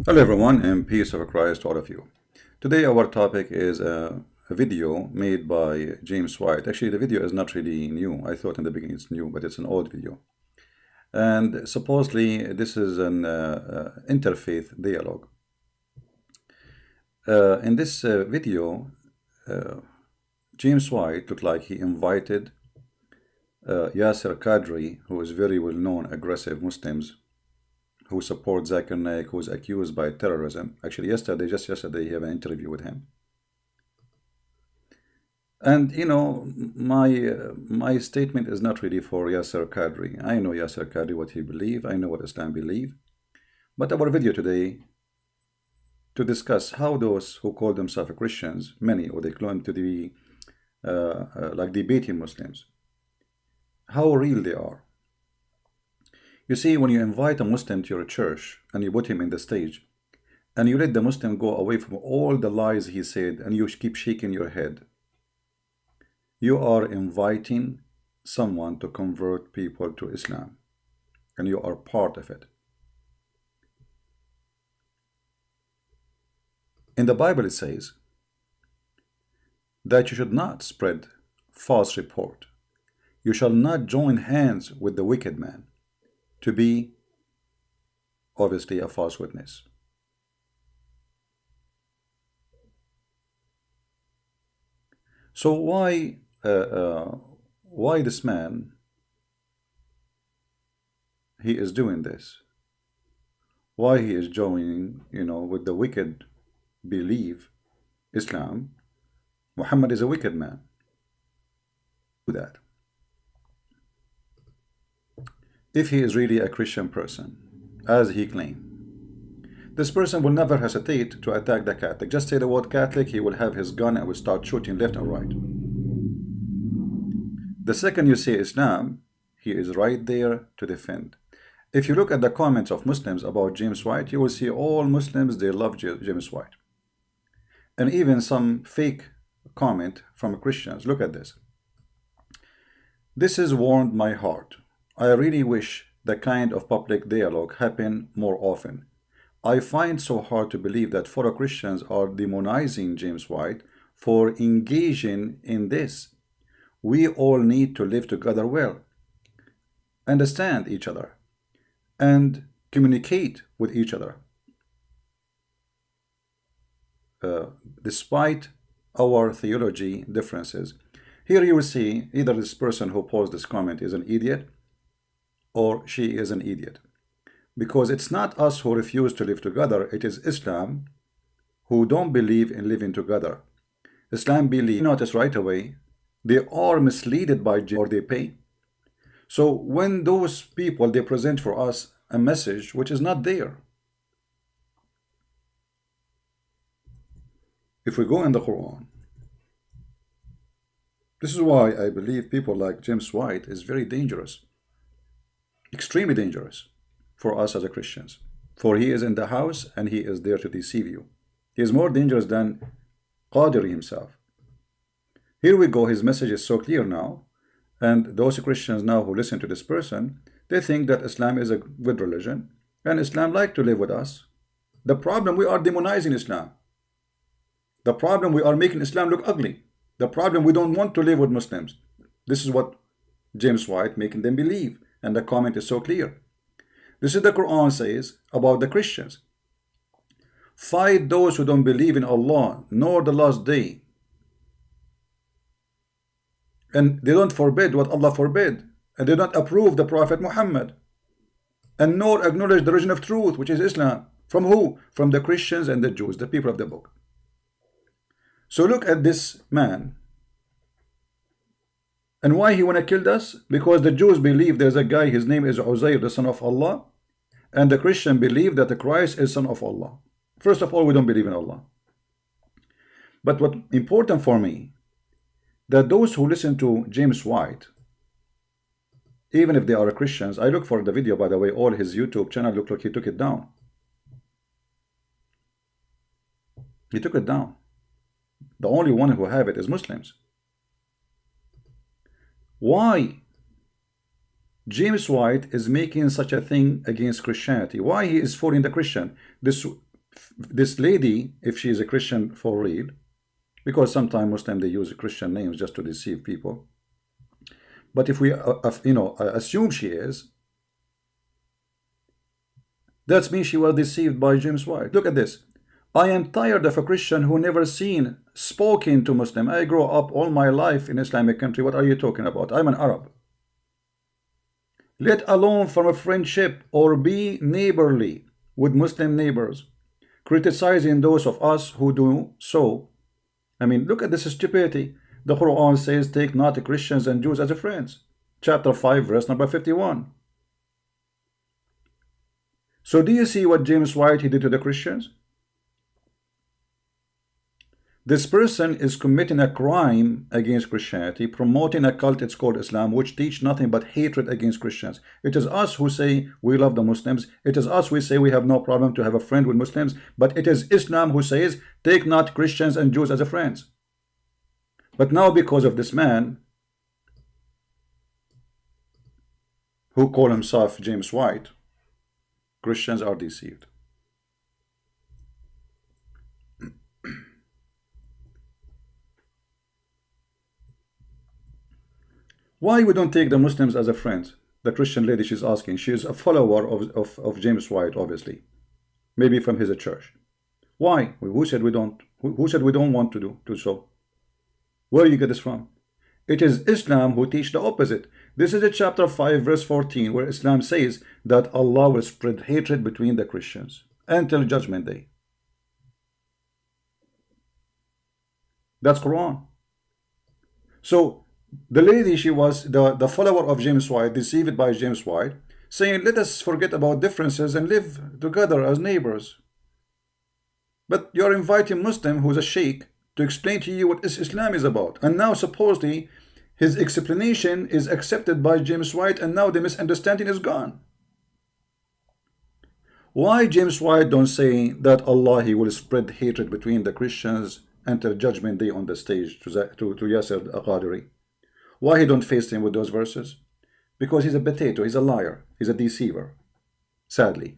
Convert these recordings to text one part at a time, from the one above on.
Hello everyone, and peace of Christ to all of you. Today our topic is a video made by James White. Actually, the video is not really new. I thought in the beginning it's new, but it's an old video. And supposedly this is an interfaith dialogue. In this video, James White looked like he invited Yasir Qadhi, who is very well-known aggressive Muslims who support Zakir Naik, who is accused by terrorism. Actually, just yesterday, he had an interview with him. And you know, my statement is not really for Yasir Qadhi. I know Yasir Qadhi, what he believes. I know what Islam believe. But our video today to discuss how those who call themselves Christians, many, or they claim to be like debating Muslims, how real they are. You see, when you invite a Muslim to your church and you put him in the stage and you let the Muslim go away from all the lies he said and you keep shaking your head, you are inviting someone to convert people to Islam, and you are part of it. In the Bible it says that you should not spread false report. You shall not join hands with the wicked man, to be obviously a false witness. So why this man, he is doing this? Why he is joining, with the wicked believe Islam? Muhammad is a wicked man. Do that. If he is really a Christian person, as he claimed, this person will never hesitate to attack the Catholic. Just say the word Catholic, he will have his gun and will start shooting left and right. The second you say Islam, he is right there to defend. If you look at the comments of Muslims about James White, you will see all Muslims, they love James White. And even some fake comment from Christians. Look at this. This has warmed my heart. I really wish the kind of public dialogue happen more often. I find so hard to believe that fellow Christians are demonizing James White for engaging in this. We all need to live together well, understand each other, and communicate with each other. Despite our theology differences, here you will see either this person who posed this comment is an idiot, or she is an idiot, because it's not us who refuse to live together, it is Islam who don't believe in living together. Islam believe, notice right away, they are misled by or they pay. So when those people, they present for us a message which is not there. If we go in the Quran, this is why I believe people like James White is very dangerous. Extremely dangerous for us as a Christians, for he is in the house and he is there to deceive you. He is more dangerous than Qadhi himself. Here we go, his message is so clear now, and those Christians now who listen to this person, they think that Islam is a good religion and Islam like to live with us. The problem, we are demonizing Islam. The problem, we are making Islam look ugly. The problem, we don't want to live with Muslims. This is what James White making them believe. And the comment is so clear. This is the Quran says about the Christians. Fight those who don't believe in Allah nor the last day. And they don't forbid what Allah forbid. And they don't approve the Prophet Muhammad. And nor acknowledge the religion of truth, which is Islam. From who? From the Christians and the Jews, the people of the book. So look at this man. And why he want to kill us? Because the Jews believe there's a guy, his name is Uzair, the son of Allah. And the Christian believe that the Christ is son of Allah. First of all, we don't believe in Allah. But what important for me, that those who listen to James White, even if they are Christians, I look for the video, by the way, all his YouTube channel look like he took it down. He took it down. The only one who have it is Muslims. Why James White is making such a thing against Christianity? Why he is following the Christian? This this lady, if she is a Christian for real, because sometimes Muslims they use Christian names just to deceive people. But if we, assume she is, that means she was deceived by James White. Look at this. I am tired of a Christian who never seen, spoken to Muslim. I grew up all my life in Islamic country. What are you talking about? I'm an Arab. Let alone from a friendship or be neighborly with Muslim neighbors, criticizing those of us who do so. I mean, look at this stupidity. The Quran says, take not Christians and Jews as friends. Chapter 5, verse number 51. So do you see what James White he did to the Christians? This person is committing a crime against Christianity, promoting a cult, it's called Islam, which teach nothing but hatred against Christians. It is us who say we love the Muslims. It is us who say we have no problem to have a friend with Muslims. But it is Islam who says, take not Christians and Jews as friends. But now because of this man, who call himself James White, Christians are deceived. Why we don't take the Muslims as a friend? The Christian lady, she's asking. She is a follower of James White, obviously. Maybe from his church. Why? Who said we don't? Who said we don't want to do so? Where do you get this from? It is Islam who teach the opposite. This is a chapter 5, verse 14, where Islam says that Allah will spread hatred between the Christians until Judgment Day. That's Quran. So, the lady, she was the follower of James White, deceived by James White, saying, let us forget about differences and live together as neighbors. But you're inviting Muslim who's a sheikh to explain to you what Islam is about. And now supposedly his explanation is accepted by James White, and now the misunderstanding is gone. Why James White don't say that Allah he will spread hatred between the Christians until Judgment Day on the stage to Yasir Qadhi? Why he don't face him with those verses? Because he's a potato, he's a liar, he's a deceiver, sadly.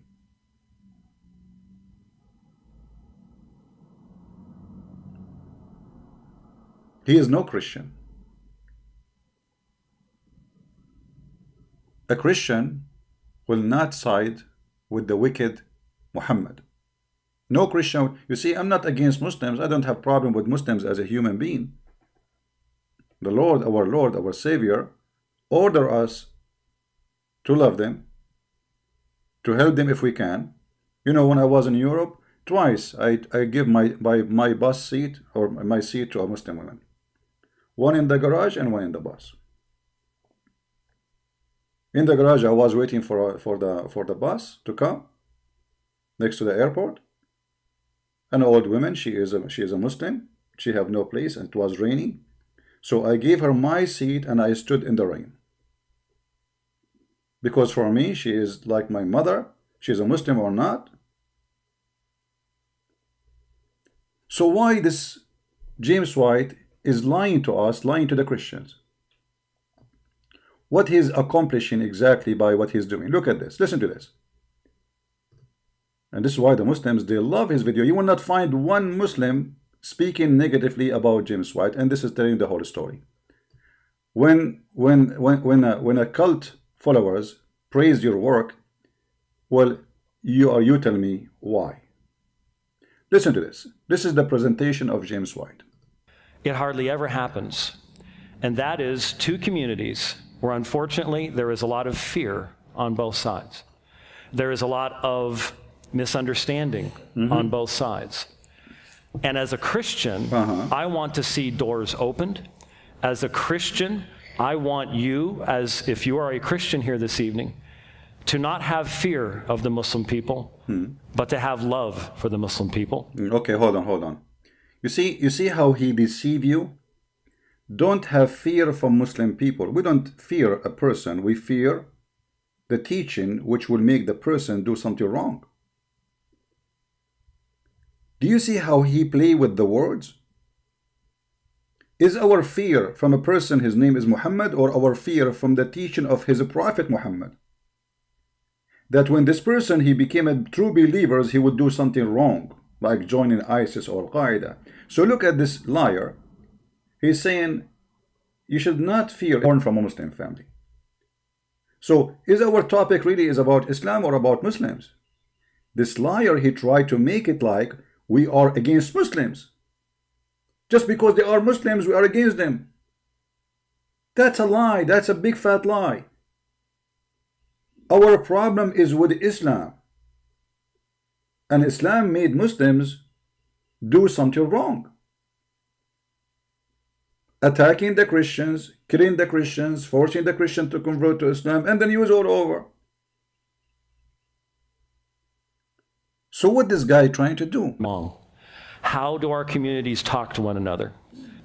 He is no Christian. A Christian will not side with the wicked Muhammad. No Christian. You see, I'm not against Muslims. I don't have problem with Muslims as a human being. The Lord, our Savior, order us to love them, to help them if we can. You know, when I was in Europe, twice I give my bus seat or my seat to a Muslim woman. One in the garage and one in the bus. In the garage, I was waiting for the bus to come next to the airport. An old woman, she is a Muslim. She have no place, and it was raining. So I gave her my seat and I stood in the rain. Because for me, she is like my mother. She's a Muslim or not. So why this James White is lying to us, lying to the Christians? What he's accomplishing exactly by what he's doing. Look at this. Listen to this. And this is why the Muslims, they love his video. You will not find one Muslim speaking negatively about James White, and this is telling the whole story. When a cult followers praise your work, well, you tell me why. Listen to this. This is the presentation of James White. It hardly ever happens, and that is two communities where unfortunately there is a lot of fear on both sides. There is a lot of misunderstanding on both sides. And as a Christian, I want to see doors opened. As a Christian, I want you, as if you are a Christian here this evening, to not have fear of the Muslim people, but to have love for the Muslim people. Okay, hold on. You see how he deceive you? Don't have fear from Muslim people. We don't fear a person. We fear the teaching which will make the person do something wrong. Do you see how he play with the words? Is our fear from a person, his name is Muhammad, or our fear from the teaching of his prophet Muhammad? that when this person, he became a true believer, he would do something wrong, like joining ISIS or Al-Qaeda. So look at this liar. He's saying, you should not fear born from a Muslim family. So is our topic really is about Islam or about Muslims? This liar, he tried to make it like we are against Muslims. Just because they are Muslims, we are against them. That's a lie. That's a big fat lie. Our problem is with Islam. And Islam made Muslims do something wrong. Attacking the Christians, killing the Christians, forcing the Christians to convert to Islam, and the news all over. So what this guy trying to do? How do our communities talk to one another?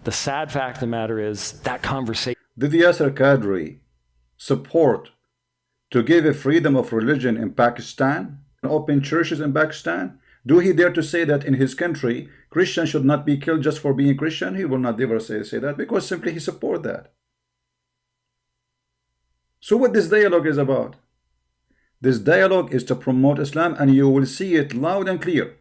The sad fact of the matter is that conversation. Did Yasir Qadhi support to give a freedom of religion in Pakistan, open churches in Pakistan? Do he dare to say that in his country, Christians should not be killed just for being Christian? He will not ever say that, because simply he support that. So what this dialogue is about? This dialogue is to promote Islam, and you will see it loud and clear.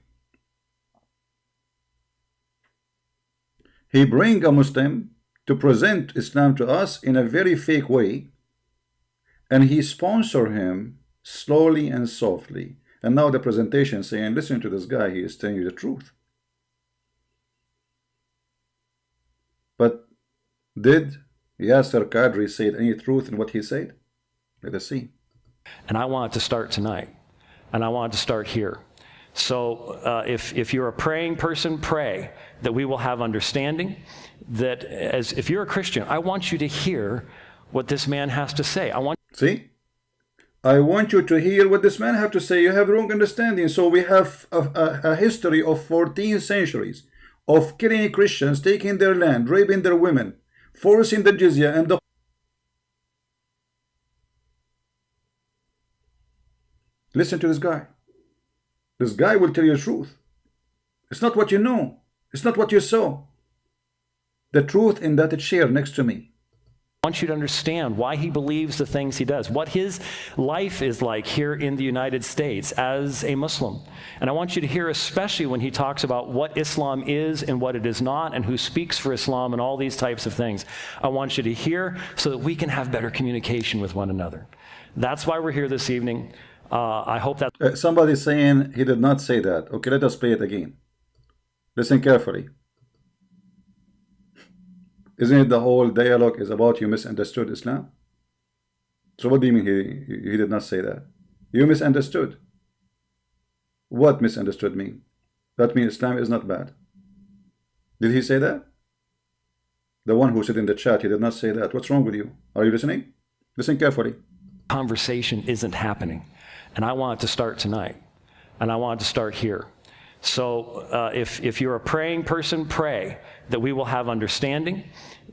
He bring a Muslim to present Islam to us in a very fake way, and he sponsor him slowly and softly. And now the presentation saying, listen to this guy, he is telling you the truth. But did Yasir Qadhi say any truth in what he said? Let us see. And I want it to start tonight. And I want it to start here. So if you're a praying person, pray that we will have understanding. That if you're a Christian, I want you to hear what this man has to say. See? I want you to hear what this man have to say. You have wrong understanding. So we have a history of 14 centuries of killing Christians, taking their land, raping their women, forcing the jizya and the... Listen to this guy. This guy will tell you the truth. It's not what you know. It's not what you saw. The truth in that it's shared next to me. I want you to understand why he believes the things he does, what his life is like here in the United States as a Muslim. And I want you to hear, especially when he talks about what Islam is and what it is not, and who speaks for Islam and all these types of things. I want you to hear so that we can have better communication with one another. That's why we're here this evening. I hope that... Somebody saying he did not say that. Okay, let us play it again. Listen carefully. Isn't it the whole dialogue is about you misunderstood Islam? So what do you mean he did not say that? You misunderstood. What misunderstood mean? That means Islam is not bad. Did he say that? The one who said in the chat, he did not say that. What's wrong with you? Are you listening? Listen carefully. Conversation isn't happening. And I want it to start tonight. And I want it to start here. So if you're a praying person, pray that we will have understanding.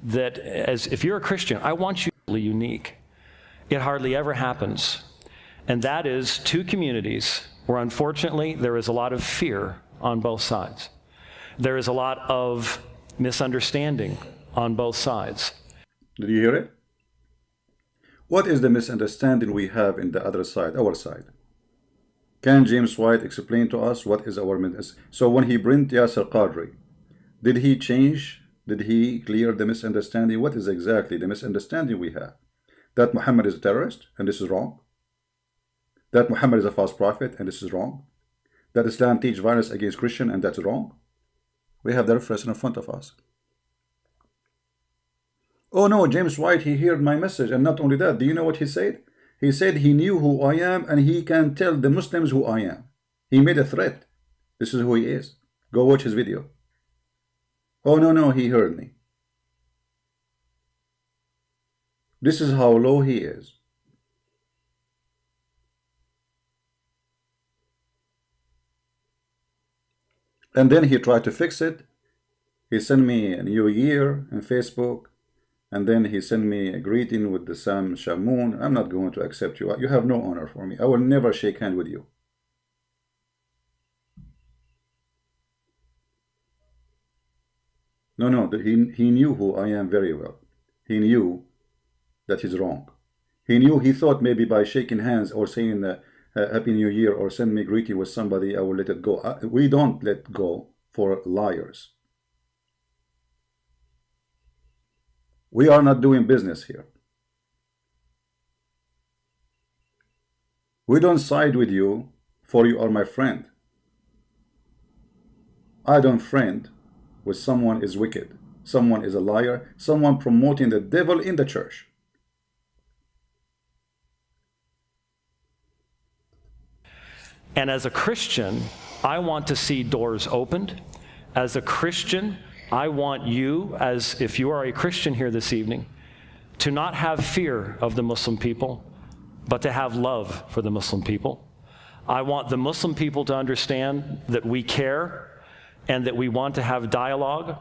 That if you're a Christian, I want you to be unique. It hardly ever happens. And that is two communities where unfortunately there is a lot of fear on both sides. There is a lot of misunderstanding on both sides. Did you hear it? What is the misunderstanding we have in the other side, our side? Can James White explain to us what is our misunderstanding? So when he brought Yasir Qadhi, did he change? Did he clear the misunderstanding? What is exactly the misunderstanding we have? That Muhammad is a terrorist and this is wrong? That Muhammad is a false prophet and this is wrong? That Islam teaches violence against Christian and that's wrong? We have the reference in front of us. Oh no, James White, he heard my message, and not only that, do you know what he said? He said he knew who I am and he can tell the Muslims who I am. He made a threat. This is who he is. Go watch his video. Oh no, he heard me. This is how low he is. And then he tried to fix it. He sent me a new year on Facebook. And then he sent me a greeting with the Sam Shamoon. I'm not going to accept you. You have no honor for me. I will never shake hands with you. No, he knew who I am very well. He knew that he's wrong. He thought maybe by shaking hands or saying Happy New Year or send me greeting with somebody, I will let it go. We don't let go for liars. We are not doing business here. We don't side with you for you are my friend. I don't friend with someone is wicked, someone is a liar, someone promoting the devil in the church. And as a Christian, I want to see doors opened. As a Christian, I want you, as if you are a Christian here this evening, to not have fear of the Muslim people, but to have love for the Muslim people. I want the Muslim people to understand that we care and that we want to have dialogue,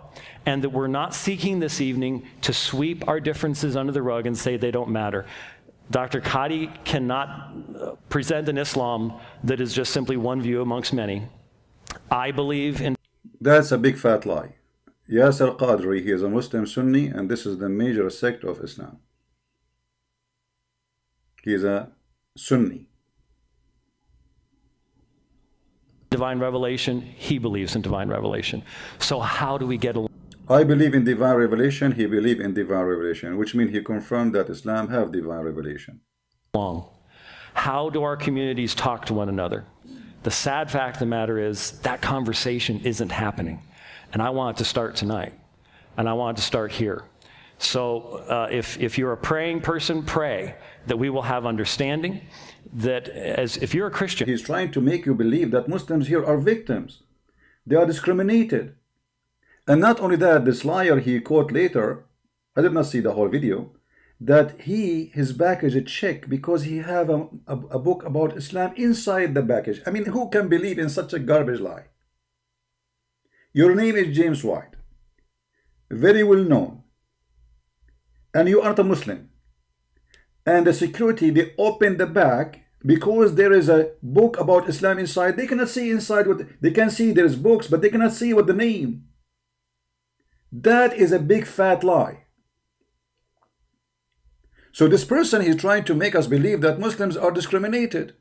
and that we're not seeking this evening to sweep our differences under the rug and say they don't matter. Dr. Qadhi cannot present an Islam that is just simply one view amongst many. I believe in... That's a big fat lie. Yasir Qadhi, he is a Muslim Sunni, and this is the major sect of Islam. He is a Sunni. Divine revelation, he believes in divine revelation. So how do we get along? I believe in divine revelation, he believes in divine revelation, which means he confirmed that Islam have divine revelation. How do our communities talk to one another? The sad fact of the matter is that conversation isn't happening. And I want it to start tonight. And I want it to start here. So if you're a praying person, pray that we will have understanding, that if you're a Christian... He's trying to make you believe that Muslims here are victims. They are discriminated. And not only that, this liar he quote later, I did not see the whole video, that his package is checked because he have a book about Islam inside the package. I mean, who can believe in such a garbage lie? Your name is James White, very well known, and you aren't a Muslim. And the security, they open the bag because there is a book about Islam inside. They cannot see inside what they can see. There is books, but they cannot see what the name. That is a big fat lie. So this person, he's trying to make us believe that Muslims are discriminated.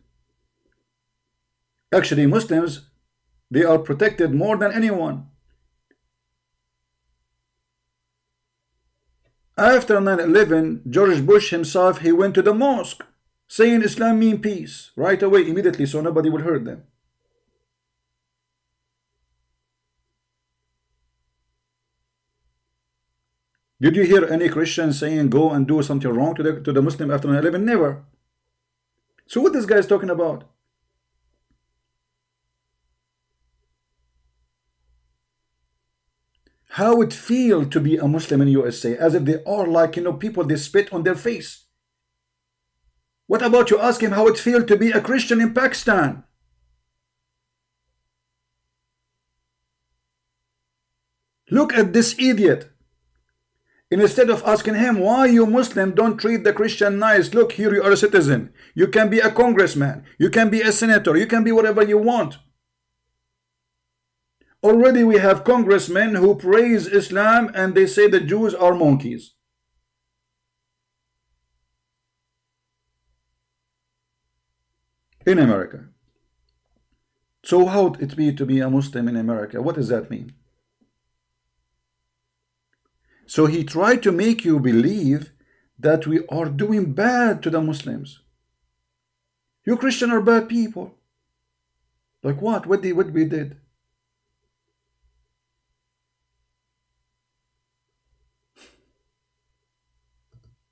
Actually, Muslims, they are protected more than anyone. After 9/11, George Bush himself, he went to the mosque saying Islam means peace right away, immediately, so nobody will hurt them. Did you hear any Christian saying go and do something wrong to the Muslim after 9/11? Never. So what this guy is talking about? How it feel to be a Muslim in USA, as if they are like, people they spit on their face. What about you ask him how it feel to be a Christian in Pakistan? Look at this idiot. And instead of asking him why you Muslim don't treat the Christian nice, look, here you are a citizen, you can be a congressman, you can be a senator, you can be whatever you want. Already we have congressmen who praise Islam and they say the Jews are monkeys. In America. So how would it be to be a Muslim in America? What does that mean? So he tried to make you believe that we are doing bad to the Muslims. You Christians are bad people. Like what? What we did?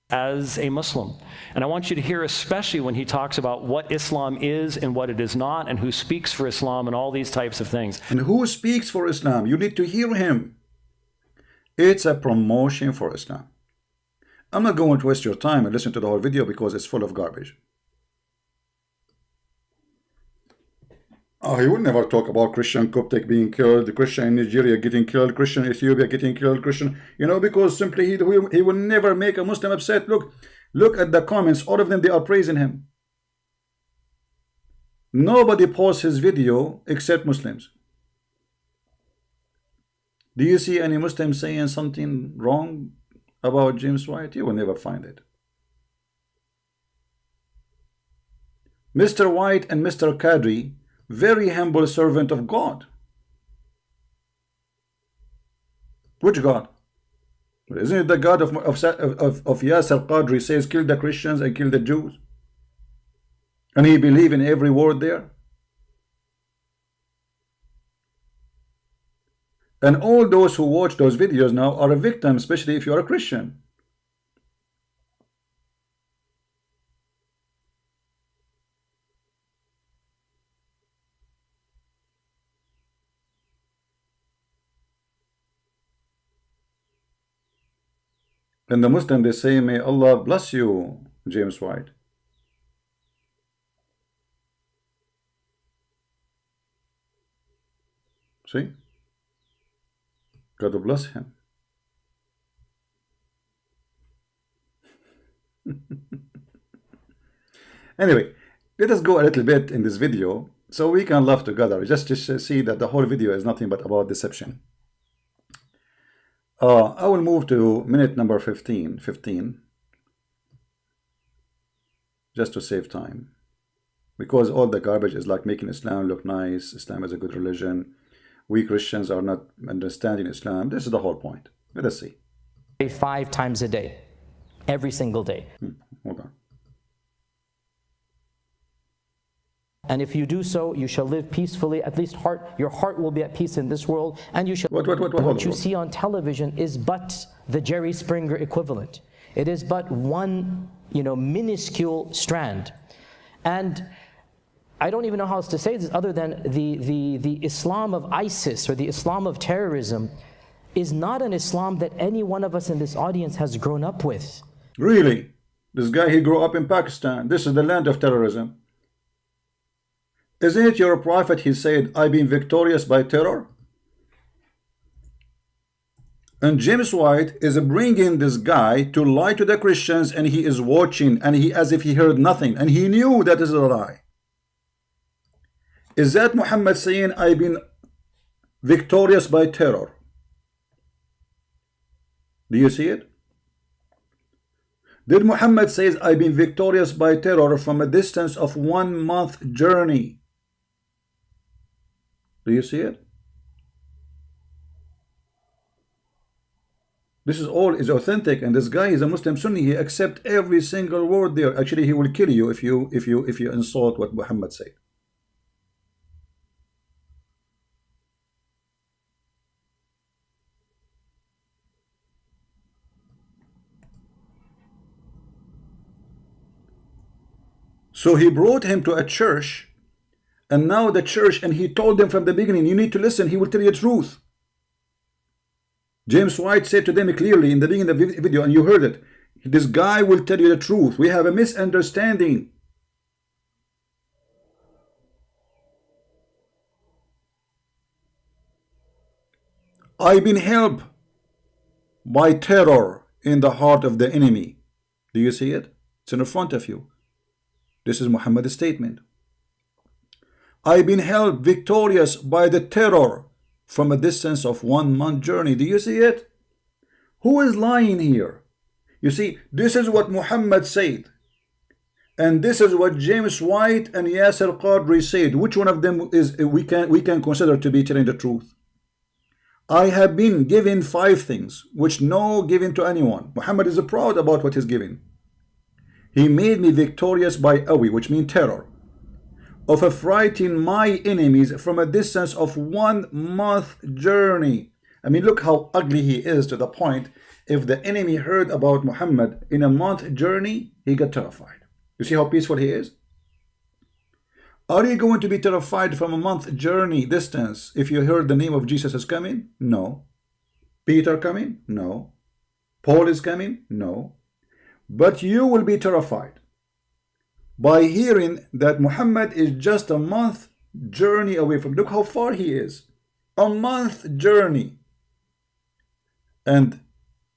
As a Muslim. And I want you to hear, especially when he talks about what Islam is and what it is not, and who speaks for Islam and all these types of things. And who speaks for Islam? You need to hear him. It's a promotion for Islam. I'm not going to waste your time and listen to the whole video because it's full of garbage. Oh, he will never talk about Christian Coptic being killed, Christian in Nigeria getting killed, Christian in Ethiopia getting killed, Christian, because simply he will never make a Muslim upset. Look at the comments. All of them, they are praising him. Nobody posts his video except Muslims. Do you see any Muslim saying something wrong about James White? You will never find it. Mr. White and Mr. Qadhi, very humble servant of God. Which God? Isn't it the God of Yasir Qadhi says kill the Christians and kill the Jews? And he believed in every word there? And all those who watch those videos now are a victim, especially if you are a Christian. And the Muslim, they say, may Allah bless you, James White. See? God bless him. Anyway, let us go a little bit in this video so we can laugh together. Just to see that the whole video is nothing but about deception. I will move to minute number 15, just to save time, because all the garbage is like making Islam look nice. Islam is a good religion. We Christians are not understanding Islam. This is the whole point. Let us see. 5 times a day, every single day. Hold on. And if you do so, you shall live peacefully. At least your heart will be at peace in this world. And you shall. What you see on television is but the Jerry Springer equivalent. It is but one, minuscule strand. And I don't even know how else to say this other than the Islam of ISIS or the Islam of terrorism is not an Islam that any one of us in this audience has grown up with. Really? This guy, he grew up in Pakistan. This is the land of terrorism. Isn't it your prophet, he said, I've been victorious by terror? And James White is bringing this guy to lie to the Christians, and he is watching, and he as if he heard nothing, and he knew that is a lie. Is that Muhammad saying, I've been victorious by terror? Do you see it? Did Muhammad say, I've been victorious by terror from a distance of 1 month journey? Do you see it? This is all is authentic, and this guy is a Muslim Sunni. He accepts every single word there. Actually, he will kill you if you insult what Muhammad said. So he brought him to a church, and now the church, and he told them from the beginning, you need to listen, he will tell you the truth. James White said to them clearly in the beginning of the video, and you heard it, this guy will tell you the truth. We have a misunderstanding. I've been held by terror in the heart of the enemy. Do you see it? It's in front of you. This is Muhammad's statement. I've been held victorious by the terror from a distance of 1 month journey. Do you see it? Who is lying here? You see, this is what Muhammad said. And this is what James White and Yasir Qadhi said. Which one of them is we can consider to be telling the truth? I have been given 5 things which no given to anyone. Muhammad is proud about what he's given. He made me victorious by awi, which means terror, of affrighting my enemies from a distance of 1 month journey. I mean, look how ugly he is, to the point, if the enemy heard about Muhammad in a month journey, he got terrified. You see how peaceful he is? Are you going to be terrified from a month journey distance if you heard the name of Jesus is coming? No. Peter coming? No. Paul is coming? No. But you will be terrified by hearing that Muhammad is just a month journey away from. Look how far he is. A month journey. And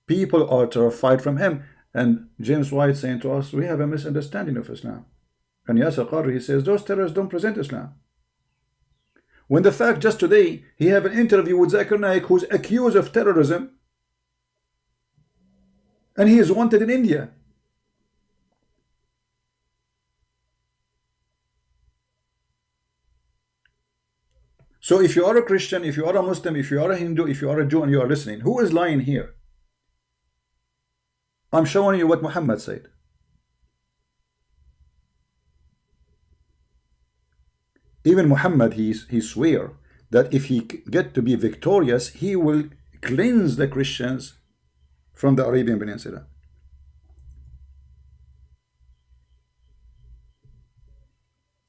people are terrified from him. And James White saying to us, we have a misunderstanding of Islam. And Yasir Qadhi, he says, those terrorists don't present Islam. When the fact just today, he have an interview with Zakir Naik, who's accused of terrorism. And he is wanted in India. So if you are a Christian, if you are a Muslim, if you are a Hindu, if you are a Jew and you are listening, who is lying here? I'm showing you what Muhammad said. Even Muhammad, he swear that if he get to be victorious, he will cleanse the Christians from the Arabian Peninsula.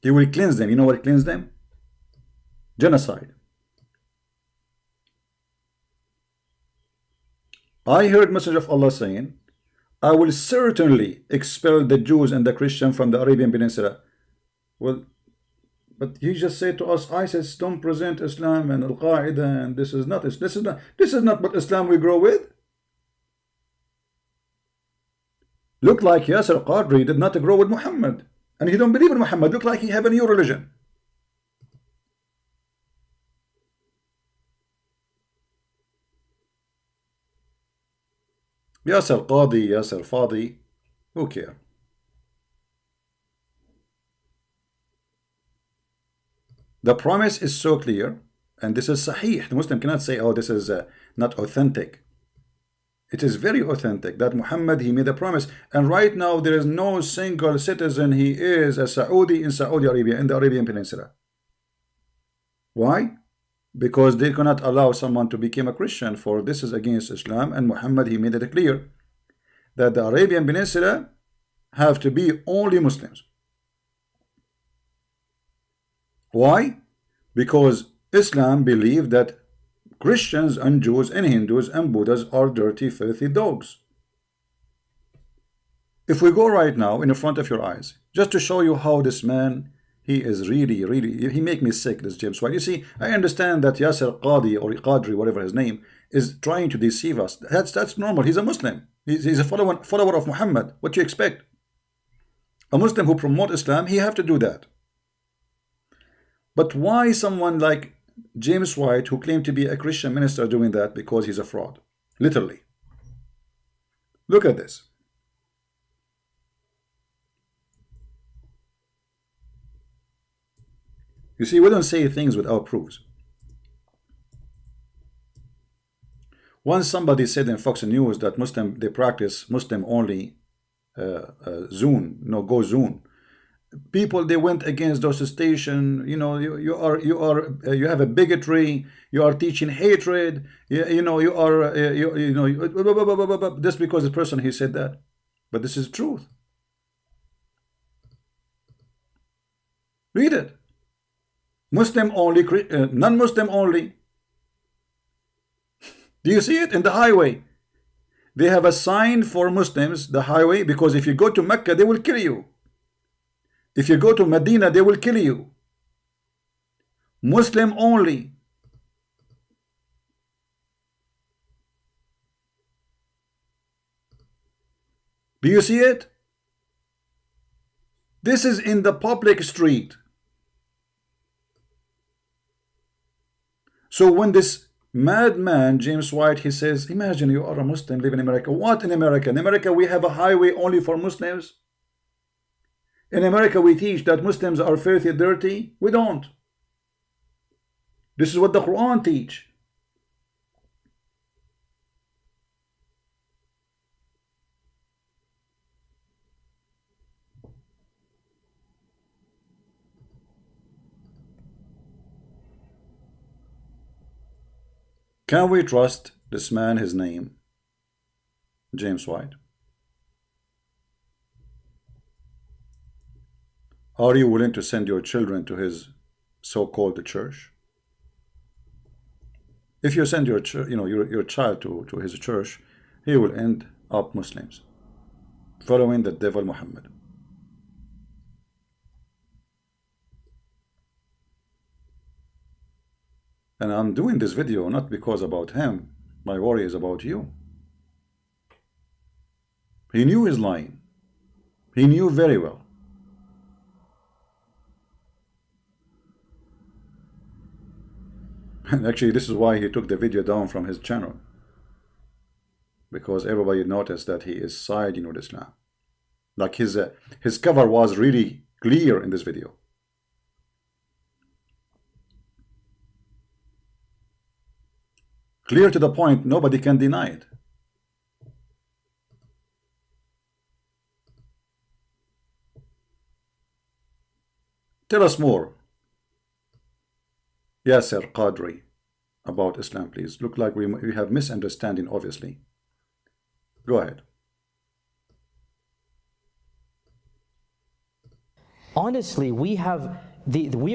He will cleanse them. You know what cleanse them? Genocide. I heard Messenger of Allah saying, I will certainly expel the Jews and the Christians from the Arabian Peninsula. Well, but he just said to us, ISIS don't present Islam and Al-Qaeda, and this is not what Islam we grow with. Look like Yasir Qadhi did not grow with Muhammad, and he don't believe in Muhammad. Look like he have a new religion. Yasir Qadhi, Yasir Fadi, who care? The promise is so clear, and this is sahih. The Muslim cannot say, oh, this is not authentic. It is very authentic that Muhammad, he made a promise, and right now there is no single citizen he is a Saudi in Saudi Arabia, in the Arabian Peninsula. Why? Because they cannot allow someone to become a Christian, for this is against Islam, and Muhammad, he made it clear that the Arabian Peninsula have to be only Muslims. Why? Because Islam believed that Christians and Jews and Hindus and Buddhas are dirty, filthy dogs. If we go right now in front of your eyes, just to show you how this man, he is really, he make me sick, this James White. You see, I understand that Yasir Qadhi or Qadri, whatever his name, is trying to deceive us. That's normal. He's a Muslim. He's a follower of Muhammad. What do you expect? A Muslim who promote Islam, he have to do that. But why someone like James White, who claimed to be a Christian minister, doing that? Because he's a fraud. Literally. Look at this. You see, we don't say things without proofs. Once somebody said in Fox News that they practice Muslim only Zune, go Zune. People, they went against those stations. You know, you have a bigotry. You are teaching hatred. You are just because the person he said that. But this is truth. Read it. Muslim only, non-Muslim only. Do you see it in the highway? They have a sign for Muslims, the highway, because if you go to Mecca, they will kill you. If you go to Medina, they will kill you. Muslim only. Do you see it? This is in the public street. So when this madman, James White, he says, imagine you are a Muslim living in America. What in America? In America, we have a highway only for Muslims. In America, we teach that Muslims are filthy, dirty. We don't. This is what the Quran teach. Can we trust this man, his name, James White? Are you willing to send your children to his so-called church? If you send your child to his church, he will end up Muslims, following the devil Muhammad. And I'm doing this video not because about him. My worry is about you. He knew he's lying. He knew very well. And actually, this is why he took the video down from his channel. Because everybody noticed that he is siding with Islam. Like his cover was really clear in this video. Clear to the point, nobody can deny it. Tell us more, Yasir Qadhi, about Islam, please. Look like we have misunderstanding, obviously. Go ahead. Honestly, we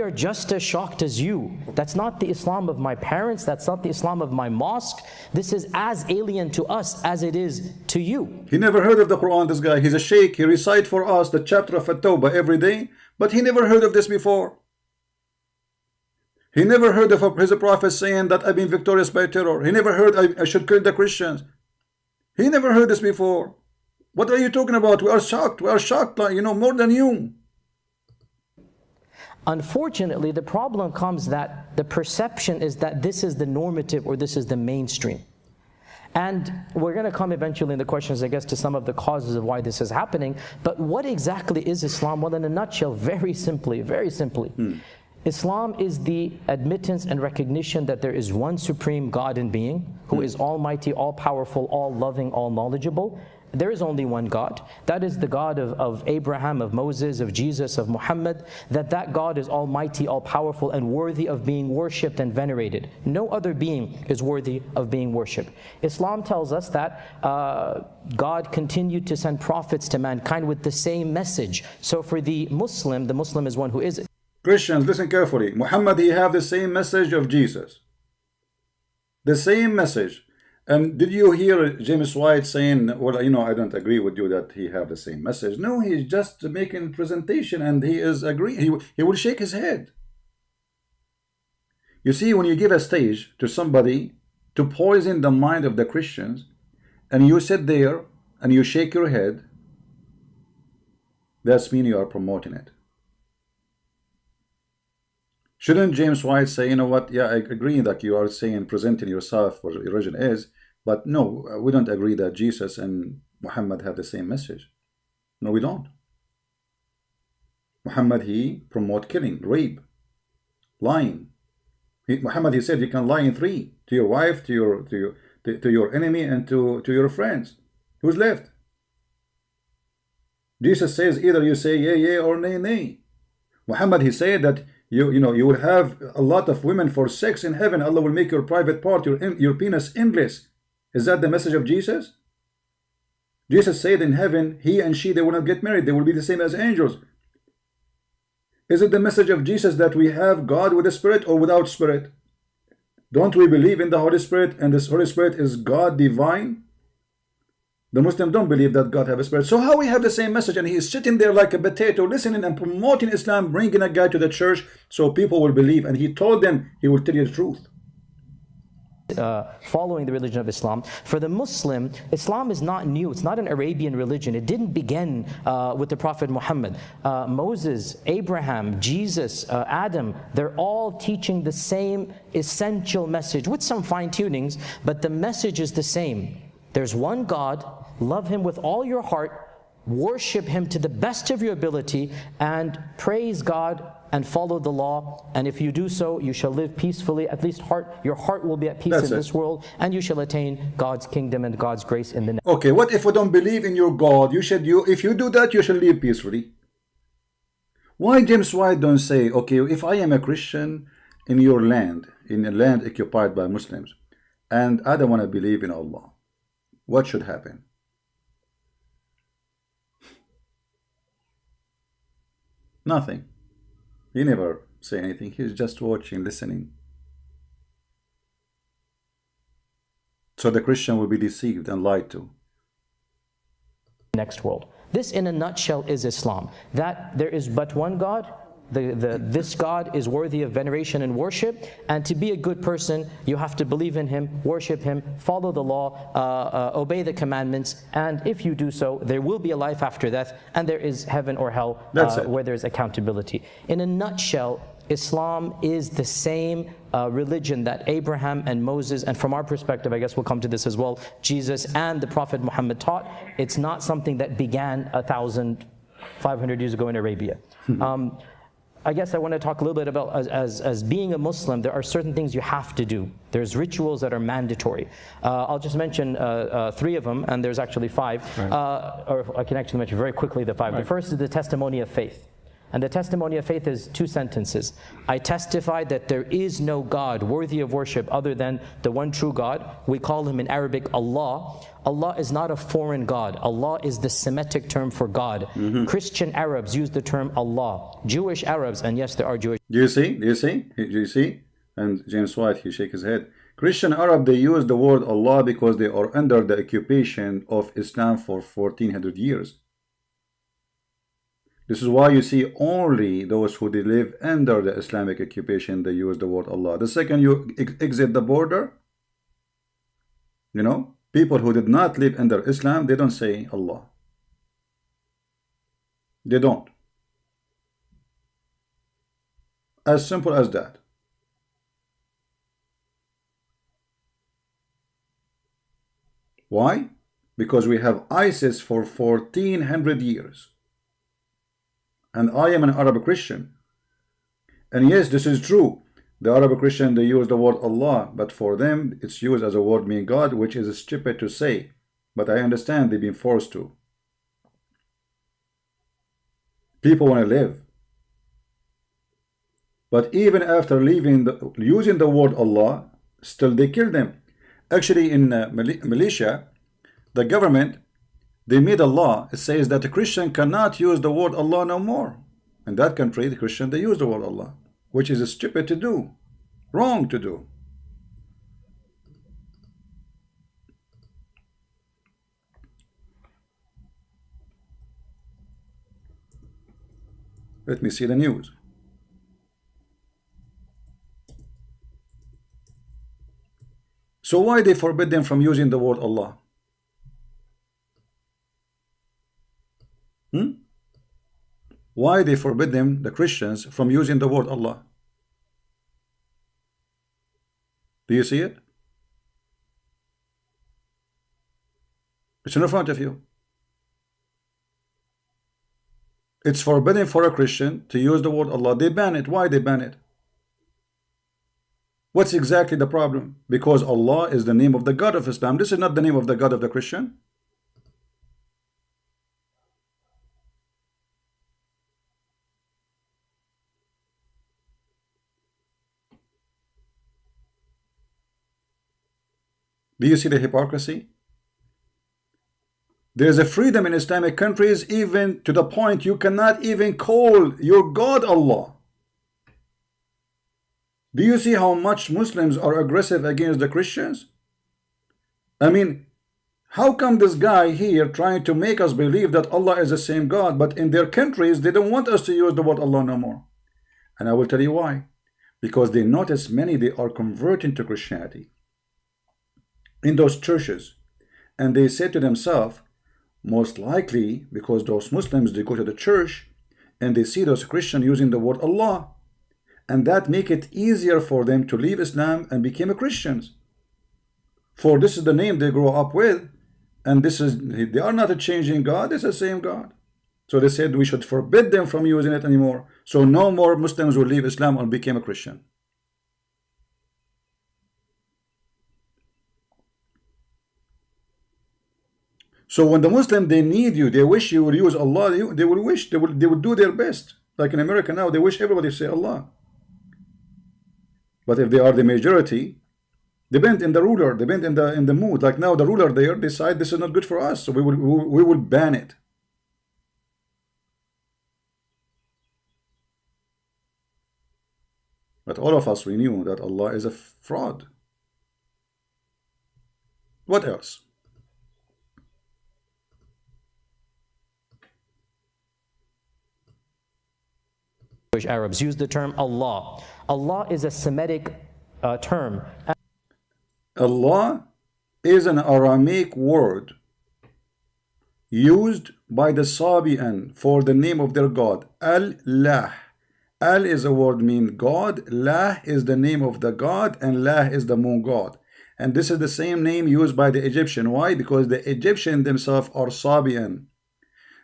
are just as shocked as you. That's not the Islam of my parents. That's not the Islam of my mosque. This is as alien to us as it is to you. He never heard of the Quran, this guy. He's a sheikh. He recites for us the chapter of At-Tawbah every day, but he never heard of this before. He never heard of his prophet saying that I've been victorious by terror. He never heard I should kill the Christians. He never heard this before. What are you talking about? We are shocked. We are shocked, like, more than you. Unfortunately, the problem comes that the perception is that this is the normative or this is the mainstream. And we're going to come eventually in the questions, I guess, to some of the causes of why this is happening. But what exactly is Islam? Well, in a nutshell, very simply, Islam is the admittance and recognition that there is one supreme God and being who is almighty, all-powerful, all-loving, all-knowledgeable. There is only one God. That is the God of Abraham, of Moses, of Jesus, of Muhammad. That God is almighty, all-powerful, and worthy of being worshipped and venerated. No other being is worthy of being worshipped. Islam tells us that God continued to send prophets to mankind with the same message. So for the Muslim is one who is. Christians, listen carefully. Muhammad, he have the same message of Jesus. The same message. And did you hear James White saying, well, I don't agree with you that he have the same message. No, he's just making presentation and he is agreeing. He will shake his head. You see, when you give a stage to somebody to poison the mind of the Christians, and you sit there and you shake your head, that's mean you are promoting it. Shouldn't James White say, you know what, yeah, I agree that you are saying, presenting yourself for your religion is, but no, we don't agree that Jesus and Muhammad have the same message. No, we don't. Muhammad, he promote killing, rape, lying. Muhammad, he said you can lie in three, to your wife, to your enemy, and to your friends. Who's left? Jesus says either you say yea, yea, or nay, nay. Muhammad, he said that you will have a lot of women for sex in heaven. Allah will make your private part, your penis, endless. Is that the message of Jesus? Jesus said in heaven, he and she, they will not get married. They will be the same as angels. Is it the message of Jesus that we have God with a spirit or without spirit? Don't we believe in the Holy Spirit, and this Holy Spirit is God divine? The Muslims don't believe that God have a spirit. So how we have the same message and he is sitting there like a potato listening and promoting Islam, bringing a guy to the church so people will believe, and he told them he will tell you the truth. Following the religion of Islam. For the Muslim, Islam is not new. It's not an Arabian religion. It didn't begin with the Prophet Muhammad. Moses, Abraham, Jesus, Adam, they're all teaching the same essential message with some fine-tunings, but the message is the same. There's one God, love Him with all your heart, worship Him to the best of your ability, and praise God and follow the law. And if you do so, you shall live peacefully. At least your heart will be at peace in this world, and you shall attain God's kingdom and God's grace in the next. Okay, what if we don't believe in your God? If you do that, you shall live peacefully. Why James White don't say, okay, if I am a Christian in your land, in a land occupied by Muslims, and I don't want to believe in Allah, what should happen? Nothing. He never say anything. He's just watching, listening. So the Christian will be deceived and lied to. Next world. This in a nutshell is Islam. That there is but one God. This God is worthy of veneration and worship, and to be a good person you have to believe in Him, worship Him, follow the law, obey the commandments, and if you do so there will be a life after death, and there is heaven or hell where there is accountability. In a nutshell, Islam is the same religion that Abraham and Moses, and from our perspective, I guess we'll come to this as well, Jesus and the Prophet Muhammad taught. It's not something that began 1,500 years ago in Arabia. I guess I want to talk a little bit about as being a Muslim, there are certain things you have to do. There's rituals that are mandatory. I'll just mention 3 of them, and there's actually 5. Right. Or I can actually mention very quickly the 5. Right. The first is the testimony of faith. And the testimony of faith is 2 sentences. I testify that there is no God worthy of worship other than the one true God. We call him in Arabic Allah. Allah is not a foreign God. Allah is the Semitic term for God. Christian Arabs use the term Allah. Jewish Arabs, and yes, there are Jewish. Do you see? Do you see? Do you see? And James White, he shake his head. Christian Arab, they use the word Allah because they are under the occupation of Islam for 1400 years. This is why you see only those who they live under the Islamic occupation, they use the word Allah. The second you exit the border, you know, people who did not live under Islam, they don't say Allah. They don't. As simple as that. Why? Because we have ISIS for 1400 years. And I am an Arab Christian. And yes, this is true. The Arab Christian, they use the word Allah, but for them, it's used as a word meaning God, which is stupid to say. But I understand they've been forced to. People want to live. But even after using the word Allah, still they kill them. Actually, in Malaysia, the government, they made a law. It says that a Christian cannot use the word Allah no more. In that country, the Christian, they use the word Allah, which is stupid to do, wrong to do. Let me see the news. So why they forbid them from using the word Allah? Why they forbid them, the Christians, from using the word Allah? Do you see it? It's in front of you. It's forbidden for a Christian to use the word Allah. They ban it. Why they ban it? What's exactly the problem? Because Allah is the name of the God of Islam. This is not the name of the God of the Christian. Do you see the hypocrisy? There is a freedom in Islamic countries even to the point you cannot even call your God Allah. Do you see how much Muslims are aggressive against the Christians? I mean, how come this guy here trying to make us believe that Allah is the same God, but in their countries they don't want us to use the word Allah no more? And I will tell you why. Because they notice many, they are converting to Christianity in those churches, and they say to themselves, most likely because those Muslims, they go to the church and they see those Christians using the word Allah, and that make it easier for them to leave Islam and become Christians. For this is the name they grow up with, and this is, they are not a changing God, it's the same God. So they said we should forbid them from using it anymore, so no more Muslims will leave Islam and become a Christian. So when the Muslim, they need you, they wish you will use Allah, they will do their best. Like in America now, they wish everybody to say Allah. But if they are the majority, they bend in the ruler, they bend in the mood. Like now the ruler there decide this is not good for us, so we will ban it. But all of us, we knew that Allah is a fraud. What else? Arabs use the term Allah. Allah is a Semitic term. Allah is an Aramaic word used by the Sabian for the name of their God. Al-Lah. Al is a word mean God, Lah is the name of the God, and Lah is the moon god. And this is the same name used by the Egyptian. Why? Because the Egyptian themselves are Sabian.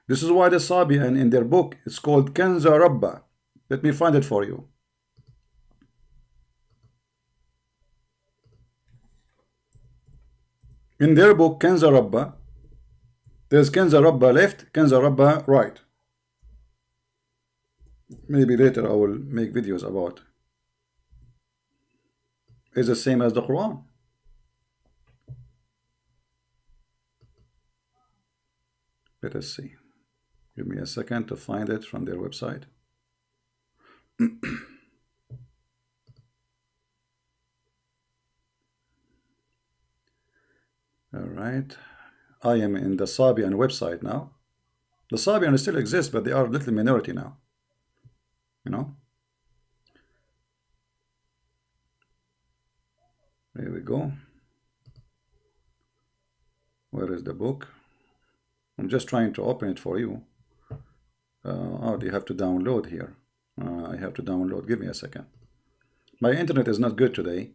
This is why the Sabian in their book, it's called Kanza Rabba. Let me find it for you. In their book, Kanza Rabba, there's Kanza Rabba left, Kanza Rabba right. Maybe later I will make videos about. It's the same as the Quran. Let us see. Give me a second to find it from their website. All right. I am in the Sabian website now. The Sabian still exists, but they are a little minority now. You know? There we go. Where is the book? I'm just trying to open it for you. Oh, do you have to download here? I have to download. Give me a second. My internet is not good today.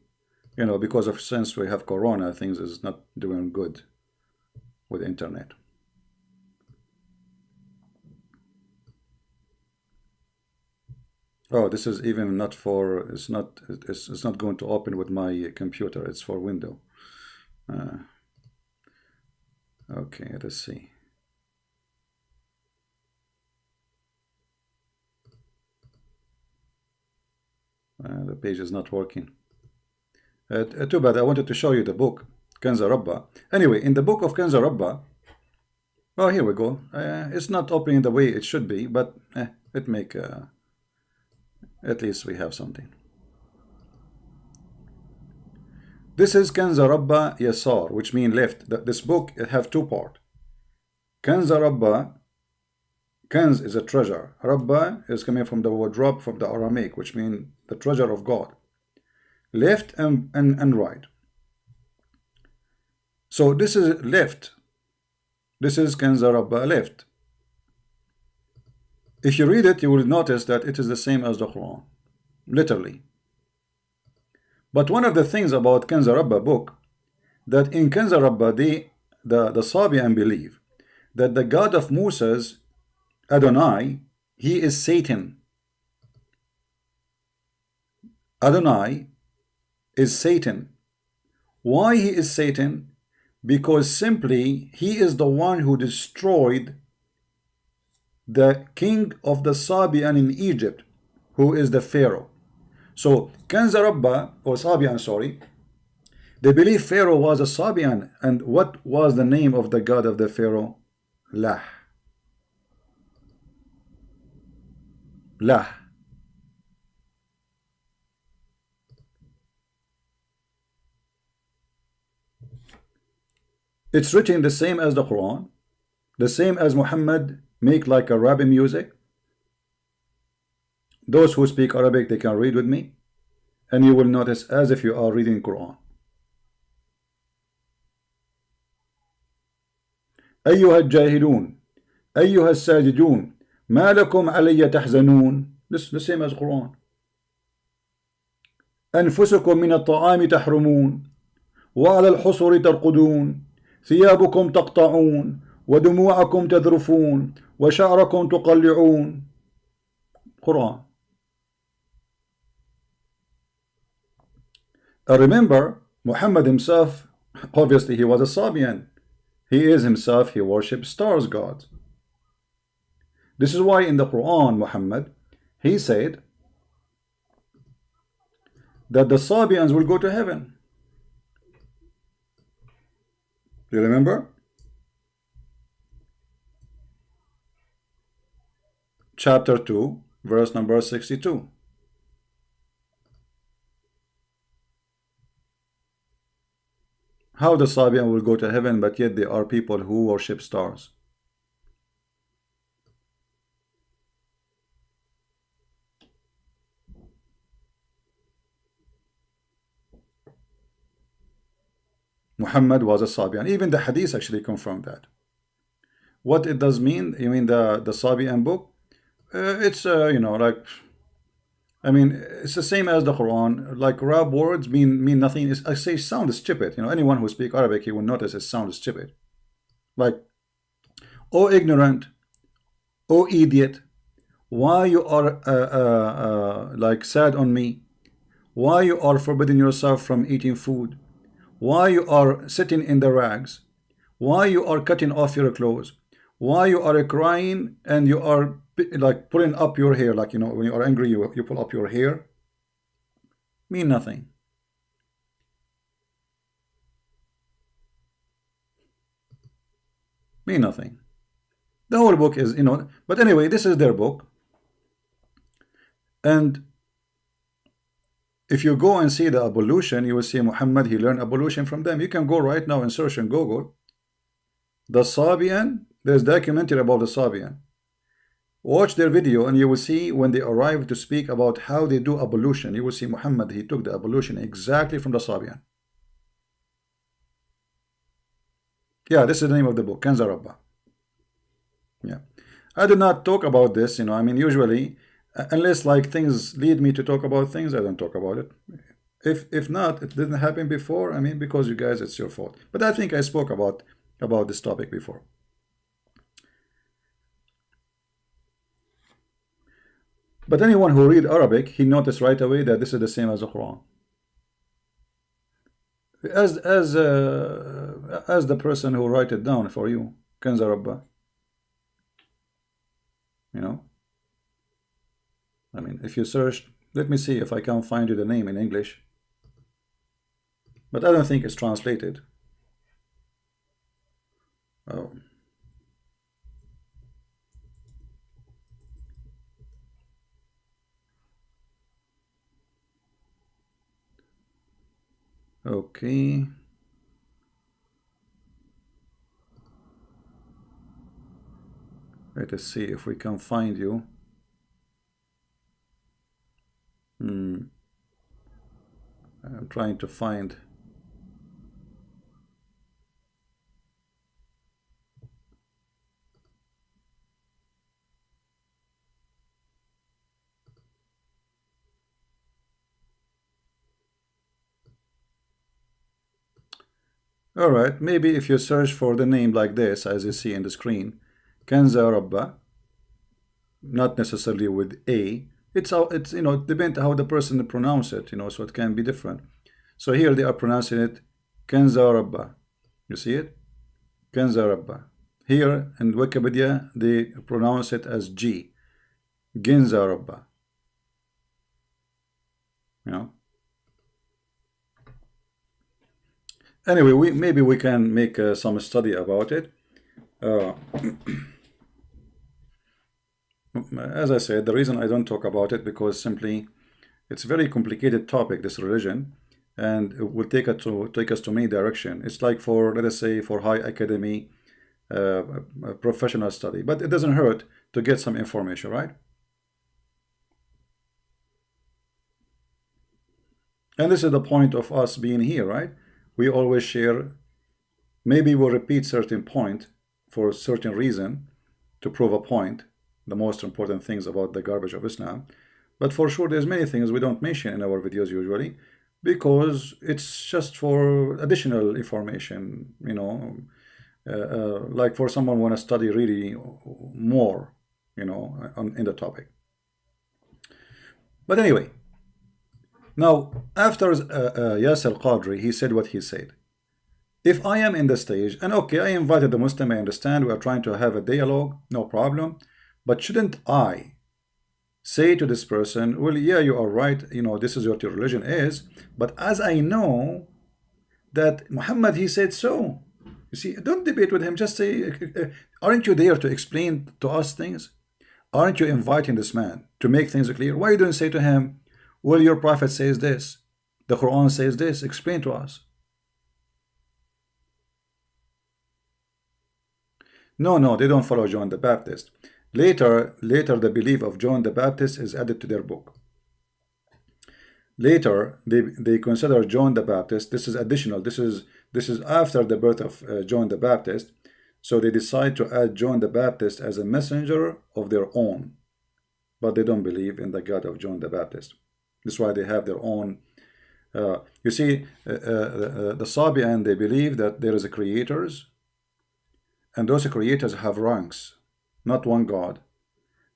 You know, because of since we have Corona, things is not doing good with internet. Oh, this is even not for, it's not going to open with my computer. It's for Windows. Okay, let's see. The page is not working. Too bad. I wanted to show you the book, Kanza Rabba. Anyway, in the book of Kanza Rabba, oh, here we go. It's not opening the way it should be, but it make at least we have something. This is Kanza Rabba Yasar, which means left. This book it have two parts. Kanza Rabba, Kanz is a treasure. Rabba is coming from the word Rab from the Aramaic, which means the treasure of God. Left and right. So this is left. This is Kanza Rabba left. If you read it, you will notice that it is the same as the Quran, literally. But one of the things about Kanza Rabba book, that in Kanza Rabba, the Sabian believe that the God of Moses, Adonai, he is Satan. Adonai is Satan. Why he is Satan? Because simply he is the one who destroyed the king of the Sabian in Egypt, who is the Pharaoh. So Kanza Rabba, or Sabian, sorry, they believe Pharaoh was a Sabian. And what was the name of the god of the Pharaoh? Lah. Lah. It's written the same as the Quran, the same as Muhammad make like a Arabic music. Those who speak Arabic, they can read with me, and you will notice as if you are reading Quran. أيها الجاهلون أيها الساجدون ما لكم علي تحزنون. This is the same as Quran. أنفسكم من الطعام تحرمون وعلى الحصر ترقدون ثيابكم تقطعون ودموعكم تذرفون وشعركم تقلعون. Quran. Remember, Muhammad himself, obviously he was a Sabian. He is himself, he worships stars gods. This is why in the Quran, Muhammad, he said that the Sabians will go to heaven. Do you remember? Chapter 2, verse number 62. How the Sabian will go to heaven, but yet they are people who worship stars. Muhammad was a Sabian. Even the Hadith actually confirmed that. What it does mean? You mean the Sabian book? It's you know, like, I mean, it's the same as the Quran. Like Arab words mean nothing. I say sound stupid. You know, anyone who speaks Arabic, he will notice it sounds stupid. Like, oh ignorant, oh idiot, Why you are like sad on me? Why you are forbidding yourself from eating food? Why you are sitting in the rags? Why you are cutting off your clothes? Why you are crying and you are like pulling up your hair, like, you know, when you are angry, you pull up your hair? Mean nothing. Mean nothing. The whole book is, you know, but anyway, this is their book. And if you go and see the ablution, you will see Muhammad, he learned ablution from them. You can go right now and search in Google. The Sabian, there's documentary about the Sabian. Watch their video and you will see when they arrive to speak about how they do ablution. You will see Muhammad, he took the ablution exactly from the Sabian. Yeah, this is the name of the book, Kanza Rabba. Yeah. I did not talk about this, you know, I mean, usually, unless like things lead me to talk about things, I don't talk about it. If not, it didn't happen before, I mean, because you guys, it's your fault. But I think I spoke about this topic before. But anyone who read Arabic, he noticed right away that this is the same as the Quran. As the person who write it down for you, Kanza Rabba. You know, I mean, if you search, let me see if I can find you the name in English. But I don't think it's translated. Oh. Okay. Let us see if we can find you. I'm trying to find. All right, maybe if you search for the name like this, as you see in the screen, Kanza Rabba, not necessarily with A, it's you know, depends how the person pronounce it, you know, so it can be different. So here they are pronouncing it Kanza Rabba. You see it? Kanza Rabba. Here in Wikipedia they pronounce it as G. Ginza Rabba. You know. Anyway, maybe we can make some study about it. As I said, the reason I don't talk about it because simply it's a very complicated topic, this religion, and it will take us to many direction. It's like for, let us say, for high academy, professional study, but it doesn't hurt to get some information, right? And this is the point of us being here, right? We always share. Maybe we'll repeat certain point for a certain reason to prove a point, the most important things about the garbage of Islam. But for sure, there's many things we don't mention in our videos usually, because it's just for additional information, you know, like for someone want to study really more, you know, in the topic. But anyway, now after Yasir Qadhi, he said what he said. If I am in the stage, and okay, I invited the Muslim, I understand, we are trying to have a dialogue, no problem, but shouldn't I say to this person, well, yeah, you are right, you know, this is what your religion is, but as I know that Muhammad, he said so. You see, don't debate with him, just say, aren't you there to explain to us things? Aren't you inviting this man to make things clear? Why don't you say to him, well, your prophet says this, the Quran says this, explain to us. No, they don't follow John the Baptist. Later, the belief of John the Baptist is added to their book. Later, they consider John the Baptist. This is additional. This is after the birth of John the Baptist. So they decide to add John the Baptist as a messenger of their own, but they don't believe in the God of John the Baptist. That's why they have their own. You see, the Sabian, they believe that there is a creators, and those creators have ranks, not one God.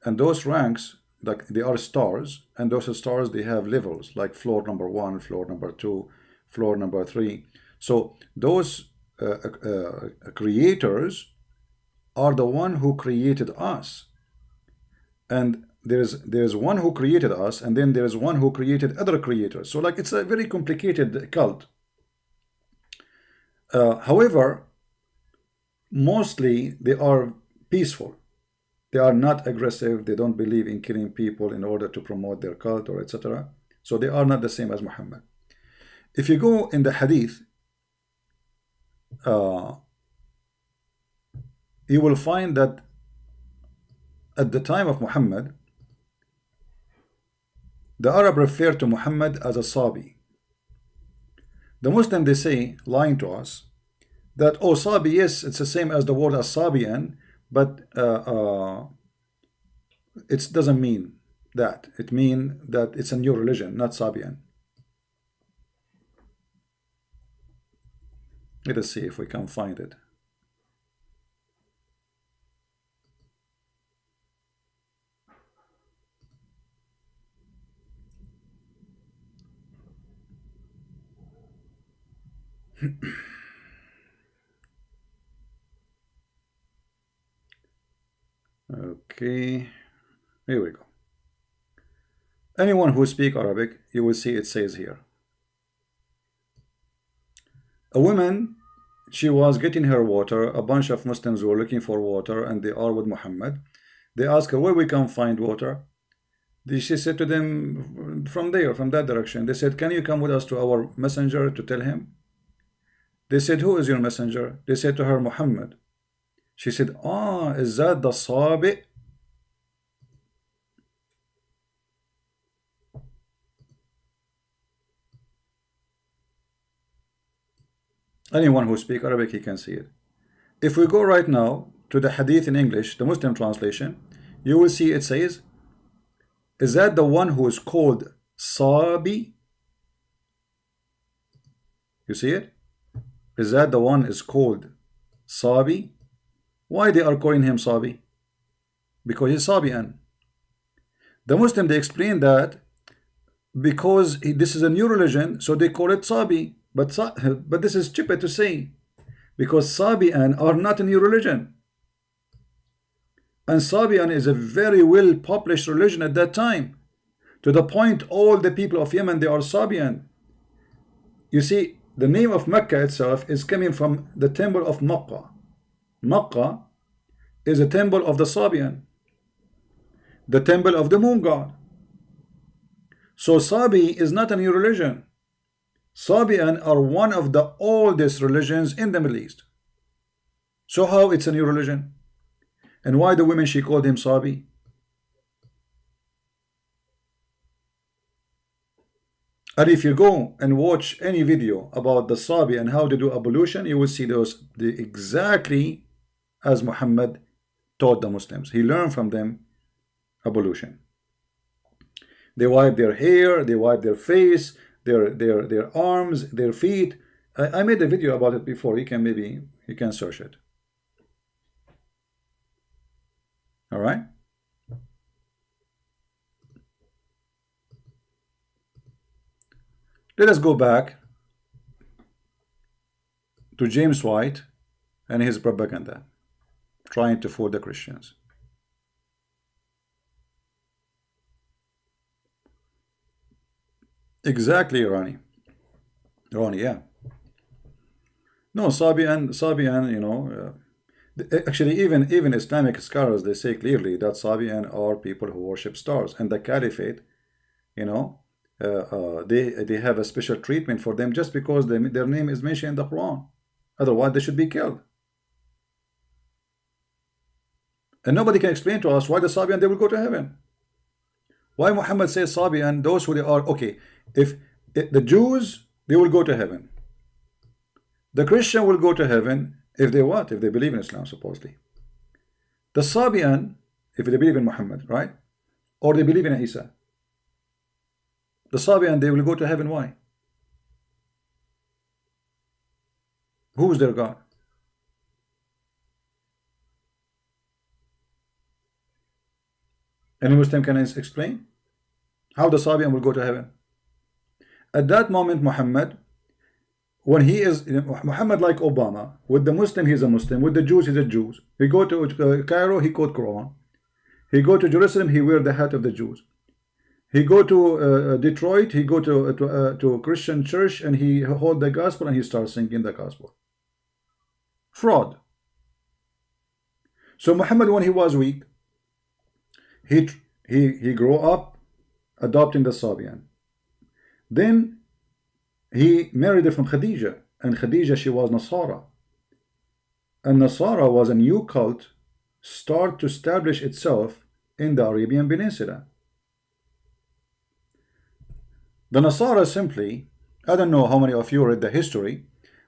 And those ranks, like they are stars, and those stars, they have levels, like floor number 1, floor number 2, floor number 3. So those creators are the one who created us. And there's one who created us, and then there's one who created other creators. So like it's a very complicated cult. However, mostly they are peaceful. They are not aggressive. They don't believe in killing people in order to promote their cult or etc. So they are not the same as Muhammad. If you go in the hadith, you will find that at the time of Muhammad, the Arab referred to Muhammad as a Sabi. The Muslim, they say, lying to us, that, oh, Sabi, yes, it's the same as the word as Sabian, but it doesn't mean that. It means that it's a new religion, not Sabian. Let us see if we can find it. Okay, here we go. Anyone who speaks Arabic, you will see it says here. A woman, she was getting her water. A bunch of Muslims were looking for water, and they are with Muhammad. They asked her where we can find water. She said to them, from there, from that direction. They said, can you come with us to our messenger to tell him? They said, who is your messenger? They said to her, Muhammad. She said, ah, is that the Sabi? Anyone who speaks Arabic, he can see it. If we go right now to the hadith in English, the Muslim translation, you will see it says, is that the one who is called Sabi? You see it? Is that the one is called Sabi? Why they are calling him Sabi? Because he's Sabian. The Muslim, they explain that because this is a new religion, so they call it Sabi. But this is stupid to say, because Sabian are not a new religion. And Sabian is a very well published religion at that time, to the point all the people of Yemen, they are Sabian. You see, the name of Mecca itself is coming from the temple of Makkah. Makkah is a temple of the Sabian, the temple of the moon god. So Sabi is not a new religion. Sabian are one of the oldest religions in the Middle East. So how it's a new religion? And why the women, she called him Sabi? And if you go and watch any video about the Sabi and how they do ablution, you will see those exactly as Muhammad taught the Muslims. He learned from them ablution. They wipe their hair, they wipe their face, their arms, their feet. I made a video about it before. You can search it. All right. Let us go back to James White and his propaganda, trying to fool the Christians. Exactly, Ronnie, yeah. No, Sabian, you know, actually even Islamic scholars, they say clearly that Sabian are people who worship stars, and the caliphate, you know, they have a special treatment for them just because their name is mentioned in the Quran. Otherwise, they should be killed. And nobody can explain to us why the Sabian, they will go to heaven. Why Muhammad says Sabian, those who they are, okay, if the Jews, they will go to heaven. The Christian will go to heaven if they what? If they believe in Islam, supposedly. The Sabian, if they believe in Muhammad, right? Or they believe in Isa. The Sabian, they will go to heaven. Why? Who is their God? Any Muslim can explain how the Sabian will go to heaven? At that moment, Muhammad, when he is Muhammad, like Obama, with the Muslim he's a Muslim, with the Jews he's a Jew. He go to Cairo, he quote Quran. He go to Jerusalem, he wear the hat of the Jews. He go to Detroit, he go to a Christian church, and he hold the gospel and he starts singing the gospel. Fraud. So Muhammad, when he was weak, he grew up adopting the Sabian. Then he married her from Khadija, and Khadija, she was Nasara. And Nasara was a new cult start to establish itself in the Arabian Peninsula. The Nasara simply, I don't know how many of you read the history,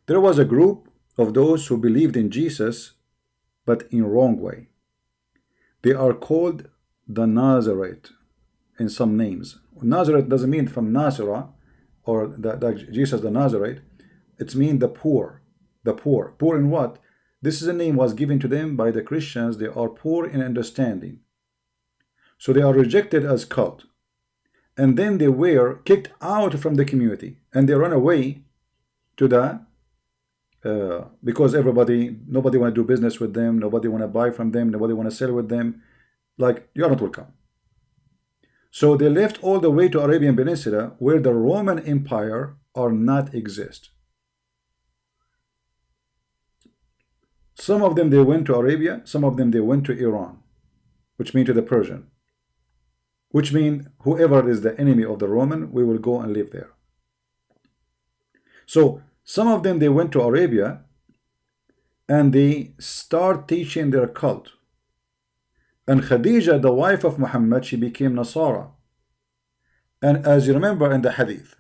there was a group of those who believed in Jesus, but in wrong way. They are called the Nazarite in some names. Nazareth doesn't mean from Nasira or Jesus the Nazarite. It means the poor. The poor. Poor in what? This is a name was given to them by the Christians. They are poor in understanding. So they are rejected as cult. And then they were kicked out from the community. And they run away to the because nobody want to do business with them, nobody want to buy from them, nobody want to sell with them. Like, you're not welcome. So they left all the way to Arabian Peninsula, where the Roman Empire are not exist. Some of them they went to Arabia, some of them they went to Iran, which means to the Persian, which means whoever is the enemy of the Roman, we will go and live there. So some of them they went to Arabia and they start teaching their cult. And Khadija, the wife of Muhammad, she became Nasara. And as you remember in the hadith,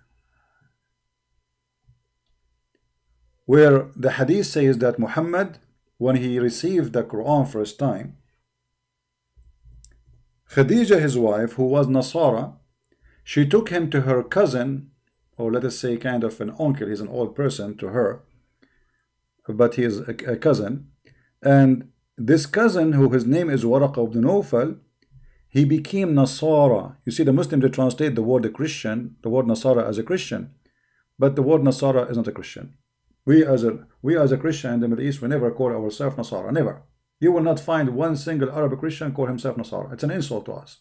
where the hadith says that Muhammad, when he received the Quran first time, Khadija, his wife, who was Nasara, she took him to her cousin, or let us say kind of an uncle, he's an old person to her, but he is a cousin, and this cousin, who his name is Waraqah ibn Nawfal, he became Nasara. You see, the Muslims, they translate the word Christian, the word Nasara as a Christian, but the word Nasara is not a Christian. We as a Christian in the Middle East, we never call ourselves Nasara, never. You will not find one single Arab Christian call himself Nasara. It's an insult to us.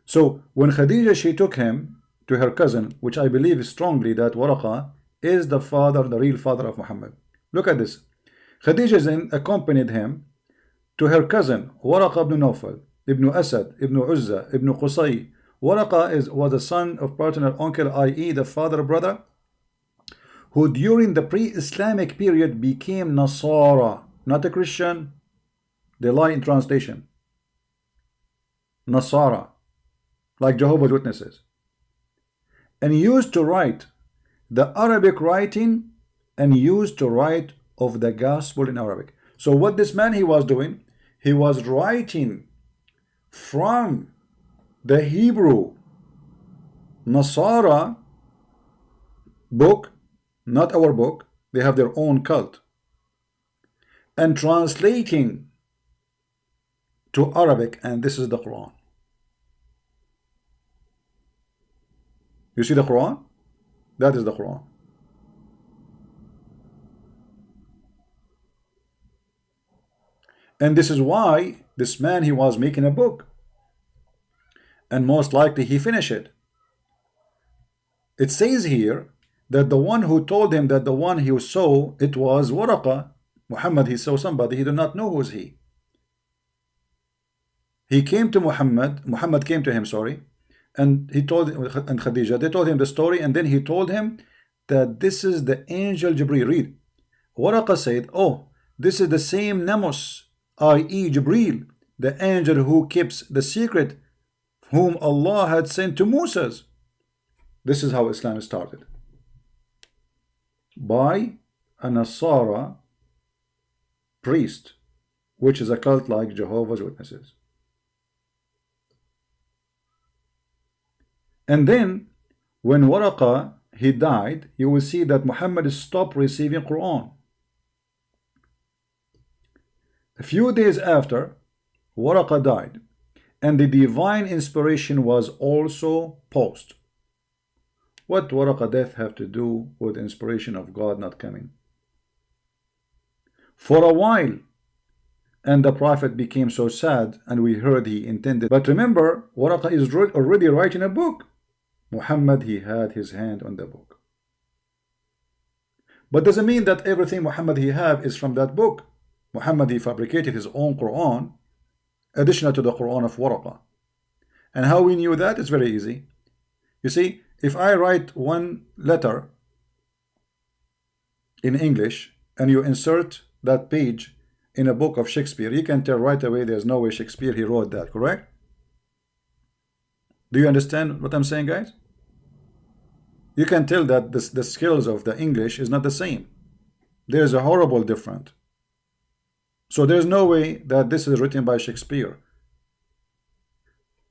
So when Khadija, she took him to her cousin, which I believe strongly that Waraqah is the father, the real father of Muhammad. Look at this. Khadija then accompanied him to her cousin, Waraqah ibn Nawfal, ibn Asad, ibn Uzza, ibn Qusay. Waraqah was the son of paternal uncle, i.e. the father brother, who during the pre-Islamic period became Nasara, not a Christian. They lie in translation. Nasara, like Jehovah's Witnesses. And used to write the Arabic writing and used to write of the gospel in Arabic. So what this man he was doing, he was writing from the Hebrew Nasara book, not our book, they have their own cult, and translating to Arabic, and this is the Quran. You see the Quran? That is the Quran. And this is why this man, he was making a book. And most likely he finished it. It says here that the one who told him that the one he saw, it was Waraqah. Muhammad, he saw somebody, he did not know who was he. He came to Muhammad came to him, sorry, and he told, and Khadija, they told him the story, and then he told him that this is the angel Jibreel. Read. Waraqah said, oh, this is the same Namos, i.e. Jibreel, the angel who keeps the secret, whom Allah had sent to Moses. This is how Islam started. By a Nasara priest, which is a cult like Jehovah's Witnesses. And then, when Waraqah, he died, you will see that Muhammad stopped receiving Quran. A few days after, Waraqah died, and the divine inspiration was also paused. What Waraqah death have to do with the inspiration of God not coming? For a while, and the Prophet became so sad, and we heard he intended. But remember, Waraqah is already writing a book. Muhammad, he had his hand on the book. But doesn't mean that everything Muhammad he have is from that book. Muhammad he fabricated his own Quran, additional to the Quran of Waraqah. And how we knew that is very easy. You see, if I write one letter in English and you insert that page in a book of Shakespeare, you can tell right away there's no way Shakespeare he wrote that, correct? Do you understand what I'm saying, guys? You can tell that the skills of the English is not the same. There's a horrible difference. So there's no way that this is written by Shakespeare.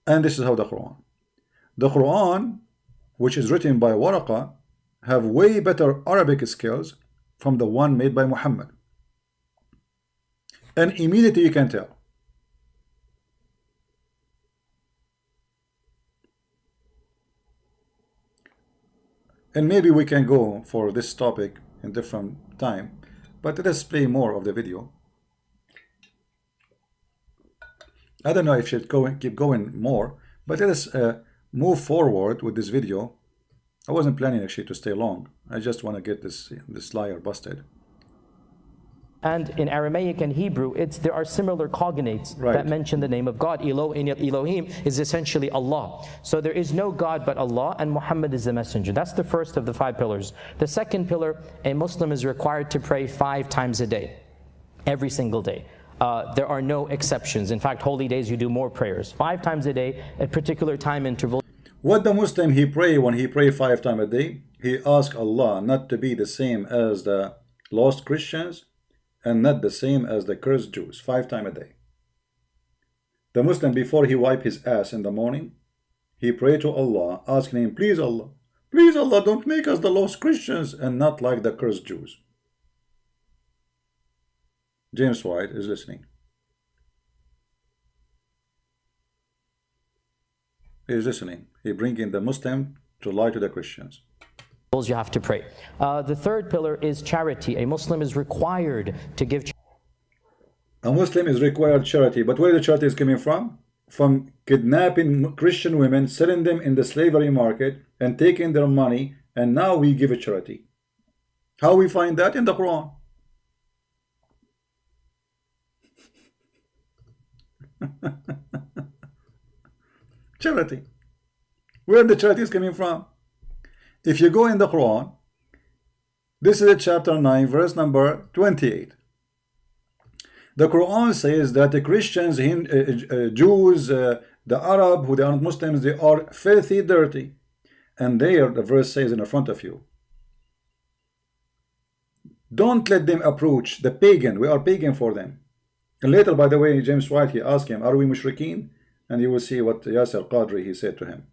And this is how the Quran, which is written by Waraqah, have way better Arabic skills from the one made by Muhammad. And immediately you can tell. And maybe we can go for this topic in different time, but let us play more of the video. I don't know if should keep going more, but let us move forward with this video. I wasn't planning actually to stay long. I just want to get this liar busted. And in Aramaic and Hebrew, there are similar cognates that mention the name of God. Elohim is essentially Allah. So there is no God but Allah, and Muhammad is the messenger. That's the first of the 5 pillars. The second pillar, a Muslim is required to pray 5 times a day, every single day. There are no exceptions. In fact, holy days you do more prayers. 5 times a day, at particular time interval. What the Muslim he pray when he pray 5 times a day? He ask Allah not to be the same as the lost Christians, and not the same as the cursed Jews. 5 times a day. The Muslim, before he wipe his ass in the morning, he pray to Allah, asking him, please Allah, don't make us the lost Christians and not like the cursed Jews. James White is listening. He is listening. He bringing the Muslim to lie to the Christians. You have to pray. The third pillar is charity. A Muslim is required to give charity. A Muslim is required charity, but where the charity is coming from? From kidnapping Christian women, selling them in the slavery market, and taking their money, and now we give a charity. How we find that? In the Quran. Charity. Where the charity is coming from? If you go in the Quran, this is chapter 9, verse number 28. The Quran says that the Christians, Jews, the Arab, who they aren't Muslims, they are filthy, dirty. And there, the verse says in the front of you, don't let them approach the pagan. We are pagan for them. And later, by the way, James White, he asked him, are we mushrikeen? And you will see what Yasir Qadhi, he said to him.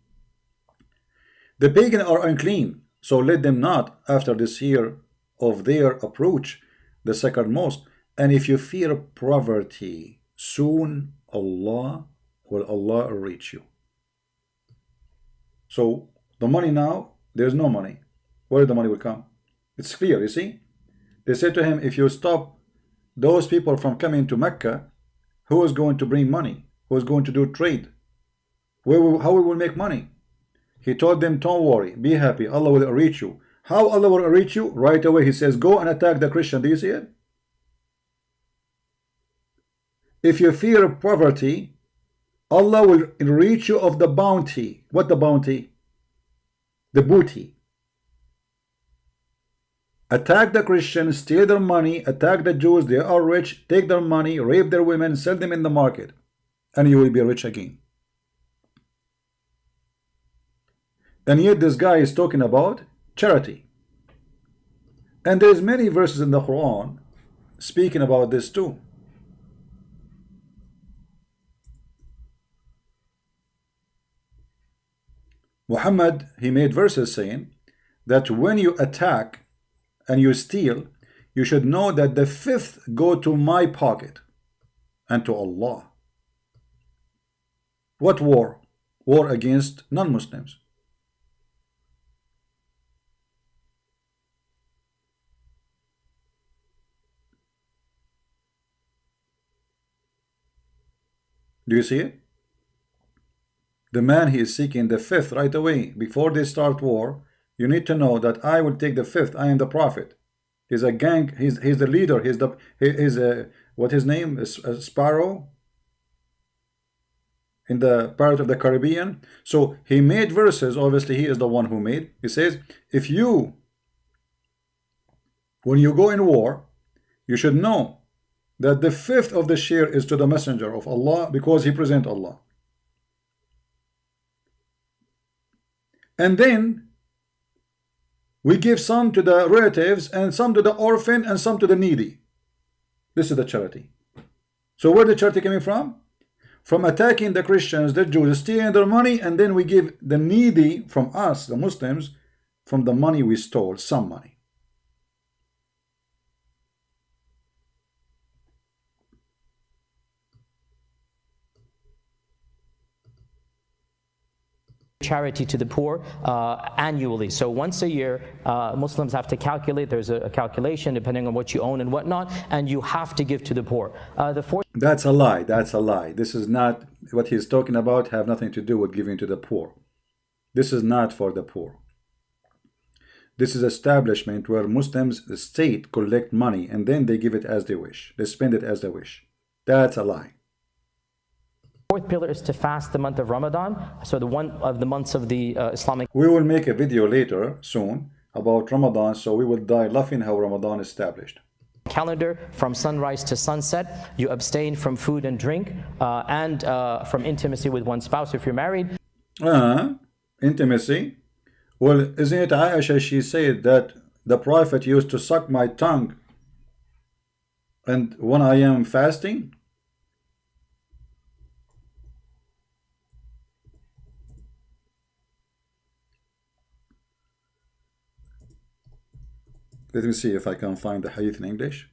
The pagan are unclean, so let them not, after this year of their approach, the sacred mosque. And if you fear poverty, soon Allah will reach you. So the money now, there's no money. Where the money will come? It's clear, you see. They said to him, if you stop those people from coming to Mecca, who is going to bring money? Who is going to do trade? How we will make money? He told them, don't worry, be happy, Allah will reach you. How Allah will reach you? Right away, he says, go and attack the Christian. Do you see it? If you fear poverty, Allah will reach you of the bounty. What the bounty? The booty. Attack the Christians, steal their money, attack the Jews, they are rich, take their money, rape their women, sell them in the market, and you will be rich again. And yet this guy is talking about charity. And there's many verses in the Quran speaking about this too. Muhammad, he made verses saying that when you attack and you steal, you should know that the 5th go to my pocket. and to Allah. What war? War against non-Muslims. Do you see it? The man, he is seeking the fifth right away. Before they start war, you need to know that I will take the fifth. I am the prophet. He's a gang. He's the leader. He's what his name is, Sparrow in the Pirate of the Caribbean. So he made verses. Obviously, he is the one who made. He says, if you, when you go in war, you should know that the fifth of the share is to the messenger of Allah because he presents Allah. And then we give some to the relatives and some to the orphan and some to the needy. This is the charity. So where the charity coming from? From attacking the Christians, the Jews, stealing their money, and then we give the needy from us, the Muslims, from the money we stole, some money. Charity to the poor annually. So once a year, Muslims have to calculate. There's a calculation depending on what you own and whatnot, and you have to give to the poor. That's a lie. That's a lie. This is not what he's talking about. Have nothing to do with giving to the poor. This is not for the poor. This is establishment where Muslims, the state, collect money and then they give it as they wish. They spend it as they wish. That's a lie. Fourth pillar is to fast the month of Ramadan, so the one of the months of the Islamic. We will make a video later soon about Ramadan, so we will die laughing how Ramadan is established. Calendar from sunrise to sunset. You abstain from food and drink and from intimacy with one spouse if you're married. Intimacy. Well, isn't it Aisha? She said that the Prophet used to suck my tongue, and when I am fasting. Let me see if I can find the hadith in English.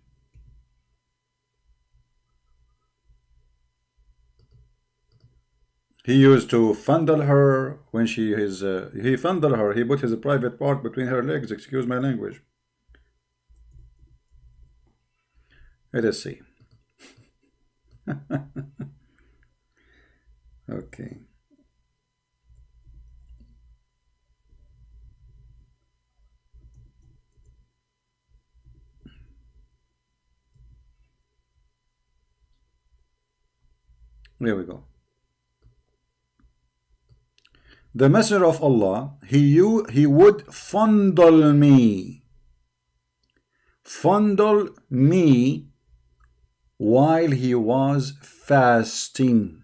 He used to fondle her when he fondled her. He put his private part between her legs. Excuse my language. Let us see. Okay. There we go. The Messenger of Allah, he would fondle me while he was fasting.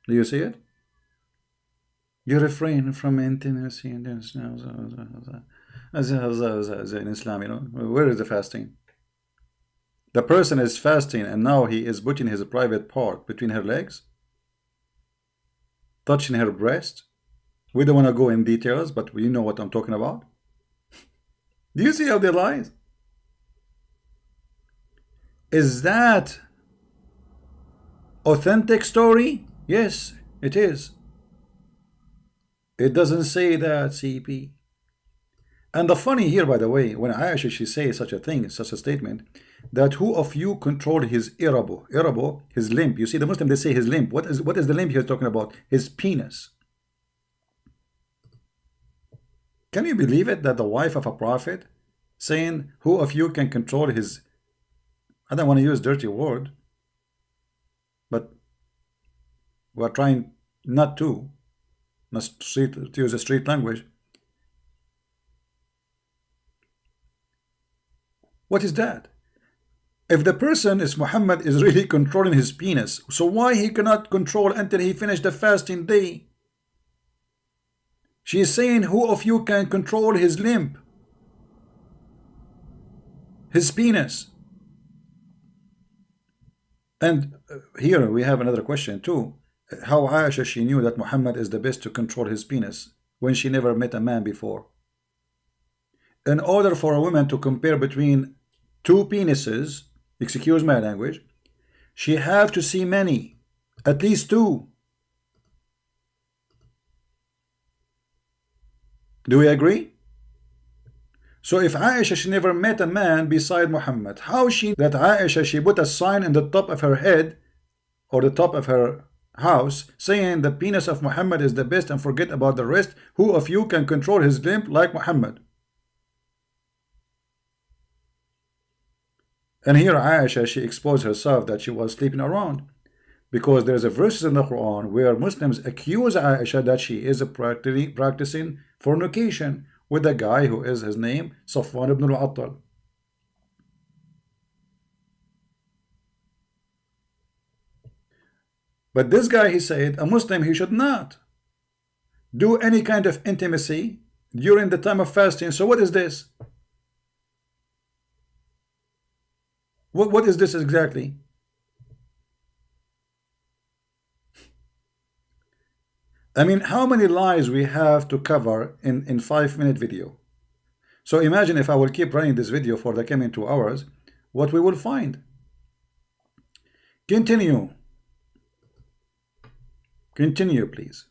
Do you see it? You refrain from intimacy in Islam, you know. Where is the fasting? The person is fasting and now he is putting his private part between her legs, touching her breast. We don't want to go in details, but we know what I'm talking about. Do you see how they lie? Is that authentic story? Yes, it is. It doesn't say that, CP. And the funny here, by the way, when Aisha, she says such a thing, such a statement, that who of you controlled his irabo? Irabo, his limp. You see, the Muslim, they say his limp. What is the limp he's talking about? His penis. Can you believe it that the wife of a prophet saying, who of you can control his, I don't want to use dirty word, but we're trying not to use a street language. What is that? If the person is Muhammad is really controlling his penis, so why he cannot control until he finished the fasting day? She is saying, who of you can control his limb? His penis. And here we have another question too. How Aisha, she knew that Muhammad is the best to control his penis when she never met a man before. In order for a woman to compare between two penises, excuse my language, she have to see many, at least two. Do we agree? So if Aisha, she never met a man beside Muhammad, how she that Aisha, she put a sign in the top of her head or the top of her house saying the penis of Muhammad is the best and forget about the rest? Who of you can control his limp like Muhammad? And here Aisha, she exposed herself that she was sleeping around, because there's a verse in the Quran where Muslims accuse Aisha that she is practicing fornication with a guy who is his name Safwan ibn al-Attal. But this guy, he said, a Muslim, he should not do any kind of intimacy during the time of fasting. So what is this? What is this exactly? I mean, how many lies we have to cover in 5-minute video? So imagine if I will keep running this video for the coming 2 hours, what we will find. Continue. Continue, please.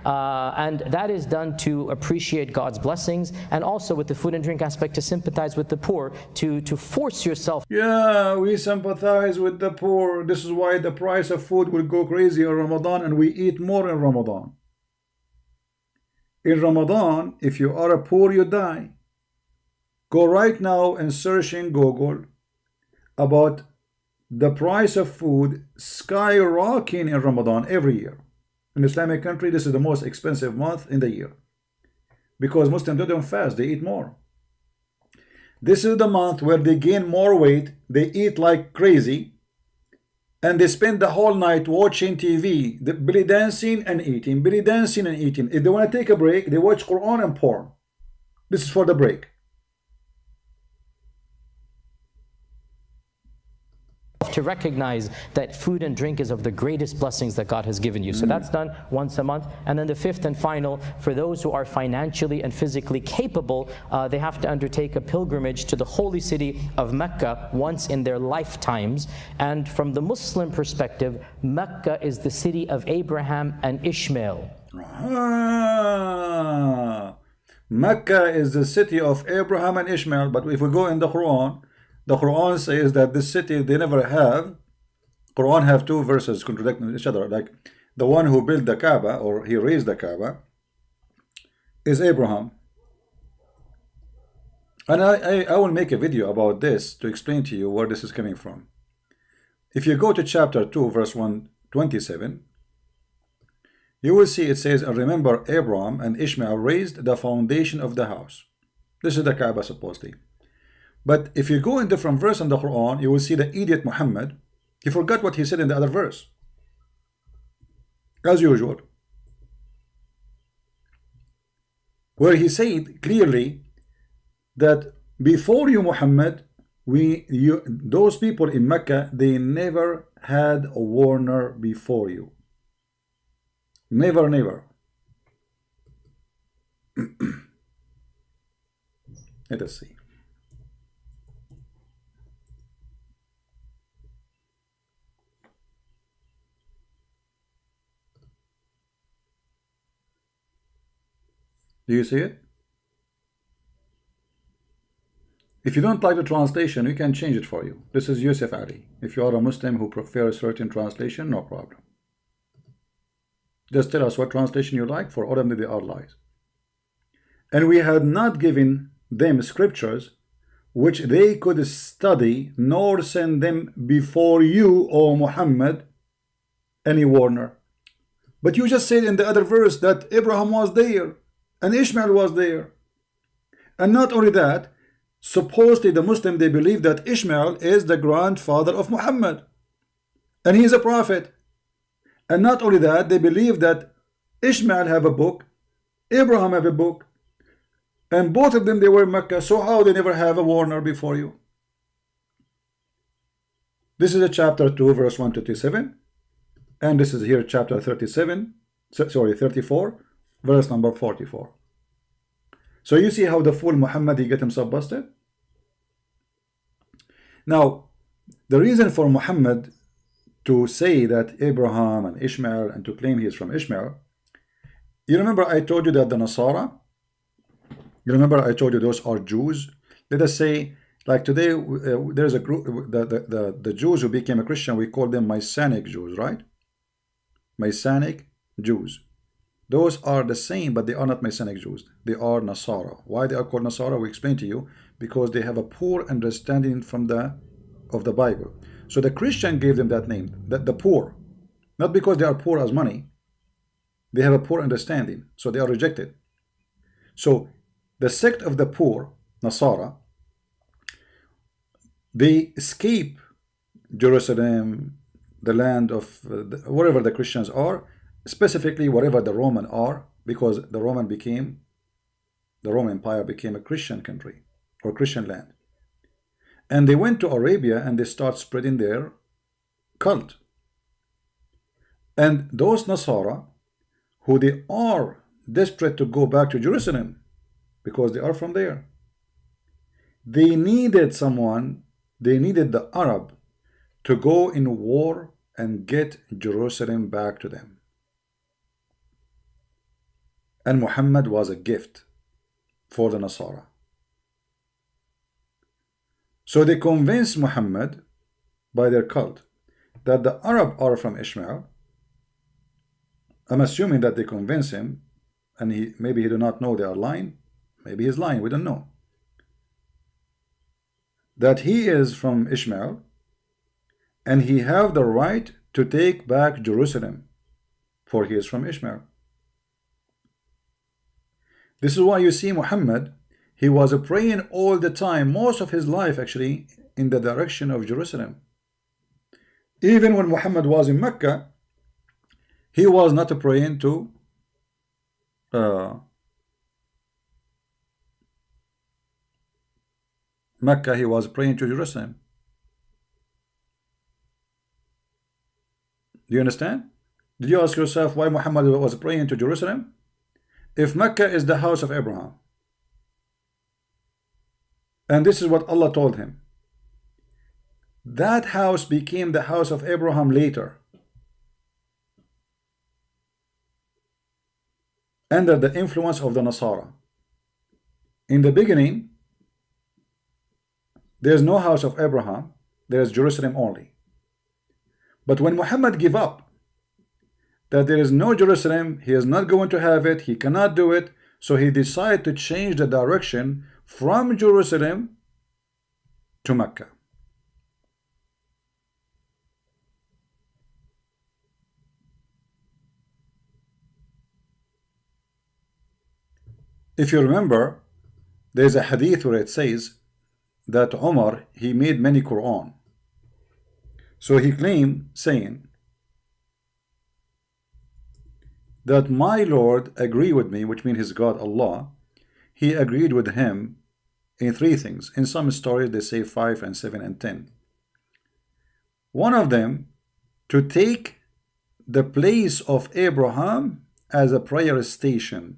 And that is done to appreciate God's blessings, and also with the food and drink aspect to sympathize with the poor, to force yourself. Yeah, we sympathize with the poor. This is why the price of food will go crazy in Ramadan, and we eat more in Ramadan. In Ramadan, if you are a poor, you die. Go right now and search in Google about the price of food skyrocketing in Ramadan every year. In Islamic country, this is the most expensive month in the year, because Muslims don't fast, they eat more. This is the month where they gain more weight, they eat like crazy, and they spend the whole night watching TV, belly dancing and eating, belly dancing and eating. If they want to take a break, they watch Quran and porn. This is for the break. To recognize that food and drink is of the greatest blessings that God has given you. So that's done once a month. And then the fifth and final, for those who are financially and physically capable, they have to undertake a pilgrimage to the holy city of Mecca once in their lifetimes. And from the Muslim perspective, Mecca is the city of Abraham and Ishmael. Mecca is the city of Abraham and Ishmael. But if we go in the Quran says that this city they never have. Quran have 2 verses contradicting each other. Like the one who built the Kaaba, or he raised the Kaaba, is Abraham. And I will make a video about this to explain to you where this is coming from. If you go to chapter 2 verse 127, you will see it says, and remember Abraham and Ishmael raised the foundation of the house. This is the Kaaba supposedly. But if you go in different verse in the Quran, you will see the idiot Muhammad, he forgot what he said in the other verse. As usual. Where he said clearly that before you, Muhammad, those people in Mecca, they never had a warner before you. Never, never. Let us see. Do you see it? If you don't like the translation, we can change it for you. This is Yusuf Ali. If you are a Muslim who prefers a certain translation, no problem. Just tell us what translation you like. For all of them, they are lies. And we had not given them scriptures which they could study, nor send them before you, O Muhammad, any warner. But you just said in the other verse that Abraham was there and Ishmael was there. And not only that, supposedly the Muslim, they believe that Ishmael is the grandfather of Muhammad, and he is a prophet. And not only that, they believe that Ishmael have a book, Abraham have a book, and both of them, they were in Mecca. So how they never have a warner before you? This is a chapter 2 verse 127, and this is here chapter 34 verse number 44. So you see how the fool Muhammad, he get himself busted. Now the reason for Muhammad to say that Abraham and Ishmael, and to claim he is from Ishmael. You remember I told you that the Nasara, you remember I told you those are Jews? Let us say, like today, there's a group, the Jews who became a Christian, we call them Messianic Jews, right? Messianic Jews. Those are the same, but they are not Messianic Jews. They are Nasara. Why they are called Nasara? We explain to you, because they have a poor understanding of the Bible. So the Christian gave them that name, the poor, not because they are poor as money. They have a poor understanding, so they are rejected. So the sect of the poor, Nasara, they escape Jerusalem, the land of wherever the Christians are, specifically wherever the Roman are, because the Roman Empire became a Christian country or Christian land. And they went to Arabia and they start spreading their cult. And those Nasara, who they are desperate to go back to Jerusalem because they are from there, they needed someone, they needed the Arab to go in war and get Jerusalem back to them. And Muhammad was a gift for the Nasara. So they convinced Muhammad by their cult that the Arab are from Ishmael. I'm assuming that they convince him, and maybe he do not know they are lying. Maybe he's lying, we don't know. That he is from Ishmael, and he have the right to take back Jerusalem, for he is from Ishmael. This is why you see Muhammad, he was praying all the time, most of his life actually, in the direction of Jerusalem. Even when Muhammad was in Mecca, he was not praying to Mecca, he was praying to Jerusalem. Do you understand? Did you ask yourself why Muhammad was praying to Jerusalem? If Mecca is the house of Abraham, and this is what Allah told him, that house became the house of Abraham later, under the influence of the Nasara. In the beginning, there's no house of Abraham, there's Jerusalem only. But when Muhammad gave up that there is no Jerusalem, he is not going to have it, he cannot do it, so he decided to change the direction from Jerusalem to Mecca. If you remember, there's a hadith where it says that Umar, he made many Quran. So he claimed, saying that my Lord agreed with me, which means his God Allah, he agreed with him in 3 things. In some stories they say 5 and 7 and 10. One of them, to take the place of Abraham as a prayer station.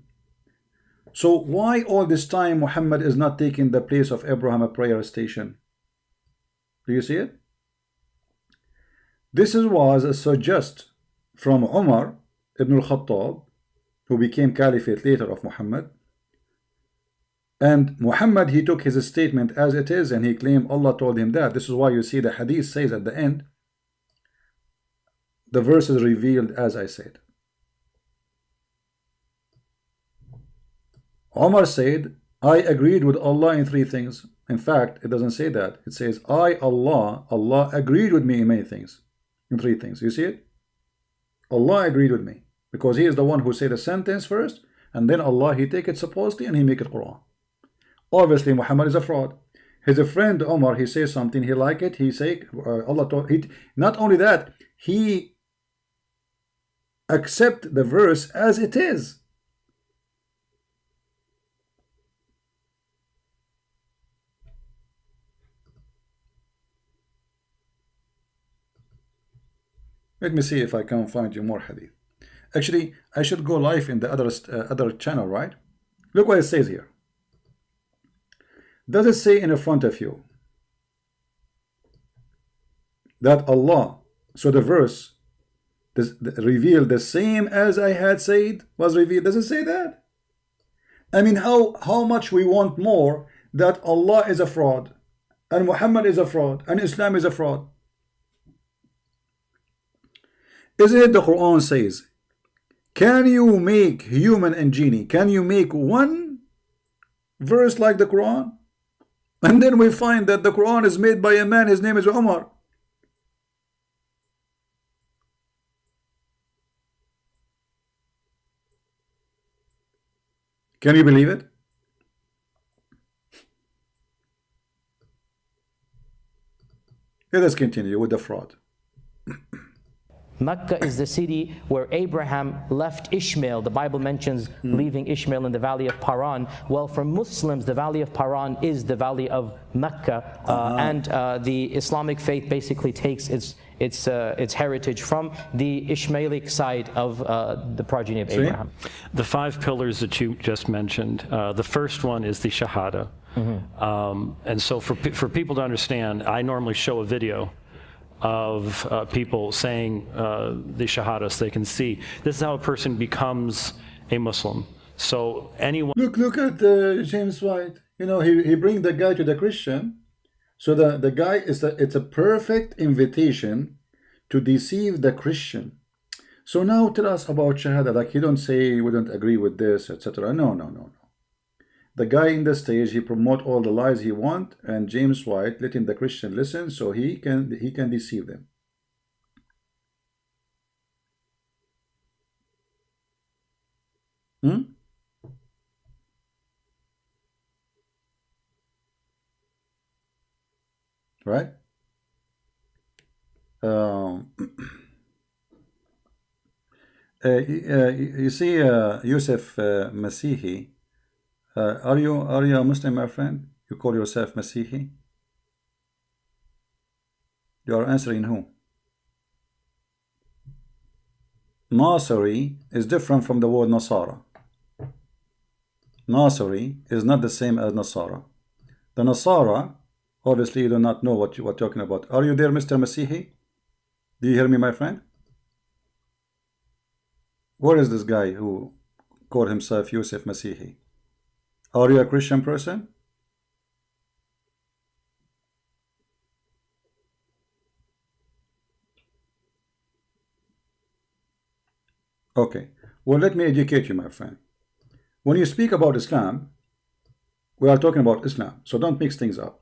So why all this time Muhammad is not taking the place of Abraham a prayer station? Do you see it? This was a suggest from Umar ibn al-Khattab, who became caliphate later of Muhammad. And Muhammad, he took his statement as it is, and he claimed Allah told him that. This is why you see the hadith says at the end, the verse is revealed as I said. Umar said, I agreed with Allah in 3 things. In fact, it doesn't say that. It says, Allah agreed with me in many things. In 3 things. You see it? Allah agreed with me. Because he is the one who said a sentence first, and then Allah, he take it supposedly and he make it Quran. Obviously, Muhammad is a fraud. His friend Umar, he says something, he like it, he say, Allah told, not only that, he accept the verse as it is. Let me see if I can find you more hadith. Actually, I should go live in the other channel, right? Look what it says here. Does it say in front of you that Allah So the verse revealed the same as I had said was revealed. Does it say that? I mean, how much we want more that Allah is a fraud, and Muhammad is a fraud, and Islam is a fraud. Isn't it the Quran says, can you make human and genie, can you make one verse like the Quran? And then we find that the Quran is made by a man, his name is Umar. Can you believe it? Let us continue with the fraud. Mecca is the city where Abraham left Ishmael. The Bible mentions leaving Ishmael in the valley of Paran. Well, for Muslims, the valley of Paran is the valley of Mecca, and the Islamic faith basically takes its heritage from the Ishmaelic side of the progeny of Abraham. The 5 pillars that you just mentioned, the first one is the Shahada. And so for people to understand, I normally show a video of people saying the Shahada so they can see. This is how a person becomes a Muslim. So anyone... Look at James White. You know, he bring the guy to the Christian. So the guy it's a perfect invitation to deceive the Christian. So now tell us about Shahada. Like, he don't say we don't agree with this, etc. No. The guy in the stage, he promote all the lies he want, and James White letting the Christian listen so he can deceive them. Right? You see, Yusuf Masihi. Are you a Muslim, my friend? You call yourself Masihi? You are answering who? Nasiri is different from the word Nasara. Nasiri is not the same as Nasara. The Nasara, obviously you do not know what you are talking about. Are you there, Mr. Masihi? Do you hear me, my friend? Where is this guy who called himself Yusuf Masihi? Are you a Christian person? Okay. Well, let me educate you, my friend. When you speak about Islam, we are talking about Islam, so don't mix things up.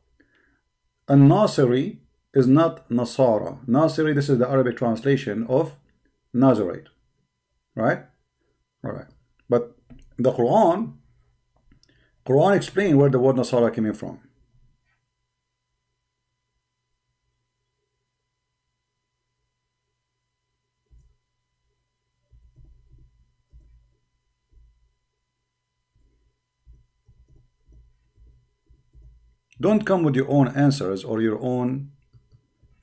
And Nasiri is not Nasara. Nasiri, this is the Arabic translation of Nazarite. Right? All right. But the Quran explains where the word Nasara came from. Don't come with your own answers or your own.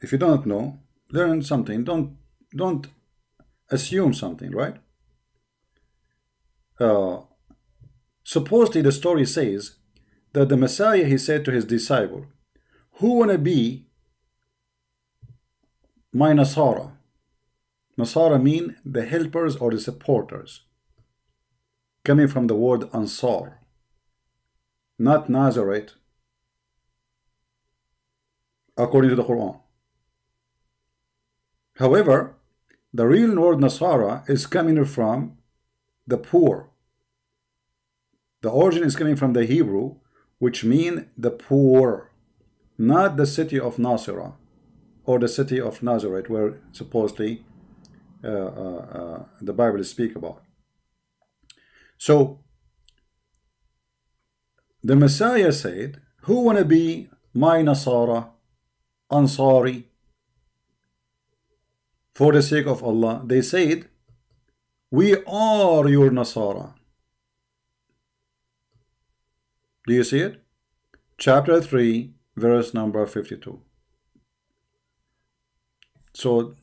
If you don't know, learn something. Don't assume something, right? Supposedly the story says that the Messiah, he said to his disciple, who wanna be my Nasara? Nasara mean the helpers or the supporters, coming from the word Ansar, not Nazareth, according to the Quran. However, the real word Nasara is coming from the poor. The origin is coming from the Hebrew, which mean the poor, not the city of Nasira or the city of Nazareth, where supposedly the Bible speak about. So the Messiah said, who wanna be my Nasara, Ansari, for the sake of Allah? They said, we are your Nasara. Do you see it? Chapter 3, verse number 52. So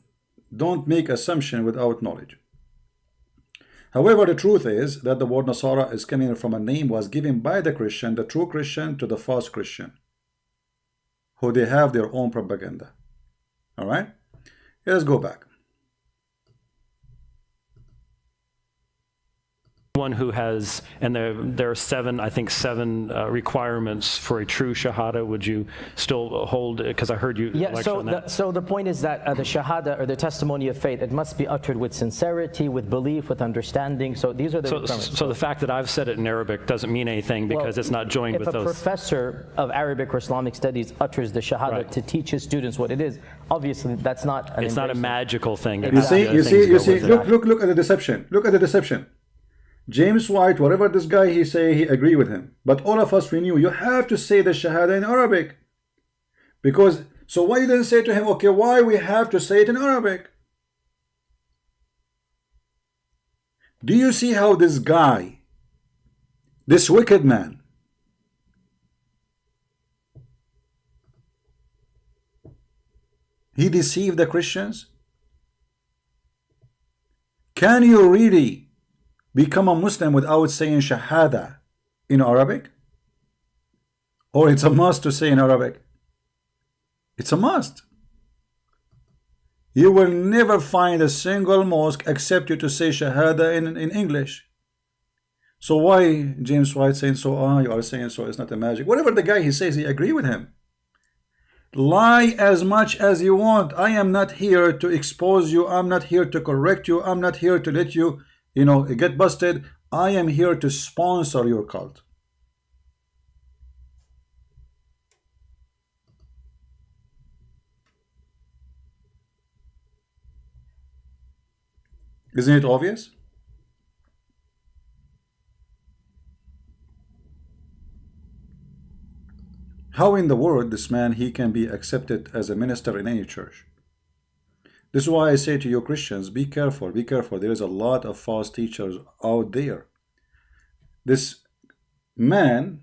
don't make assumption without knowledge. However, the truth is that the word Nasara is coming from a name was given by the Christian, the true Christian, to the false Christian, who they have their own propaganda. All right? Let's go back. One who has, and there are seven, I think seven requirements for a true shahada. Would you still hold? Because I heard you. Yeah. So the point is that the shahada, or the testimony of faith, it must be uttered with sincerity, with belief, with understanding. So these are the requirements. So the fact that I've said it in Arabic doesn't mean anything because it's not joined with those. If a professor of Arabic or Islamic studies utters the shahada to teach his students what it is, obviously that's not. It's not a magical thing. You see. Look at the deception. Look at the deception. James White, whatever this guy he say, he agree with him. But all of us, we knew you have to say the shahada in Arabic. Because, so why you didn't say to him, okay, why we have to say it in Arabic? Do you see how this guy, this wicked man, he deceived the Christians? Can you really become a Muslim without saying shahada in Arabic? Or it's a must to say in Arabic? It's a must. You will never find a single mosque accept you to say shahada in English. So why James White saying so? You are saying so, it's not a magic. Whatever the guy he says, he agree with him. Lie as much as you want. I am not here to expose you. I'm not here to correct you. I'm not here to let you get busted. I am here to sponsor your cult. Isn't it obvious? How in the world this man, he can be accepted as a minister in any church? This is why I say to you Christians, be careful, be careful. There is a lot of false teachers out there. This man,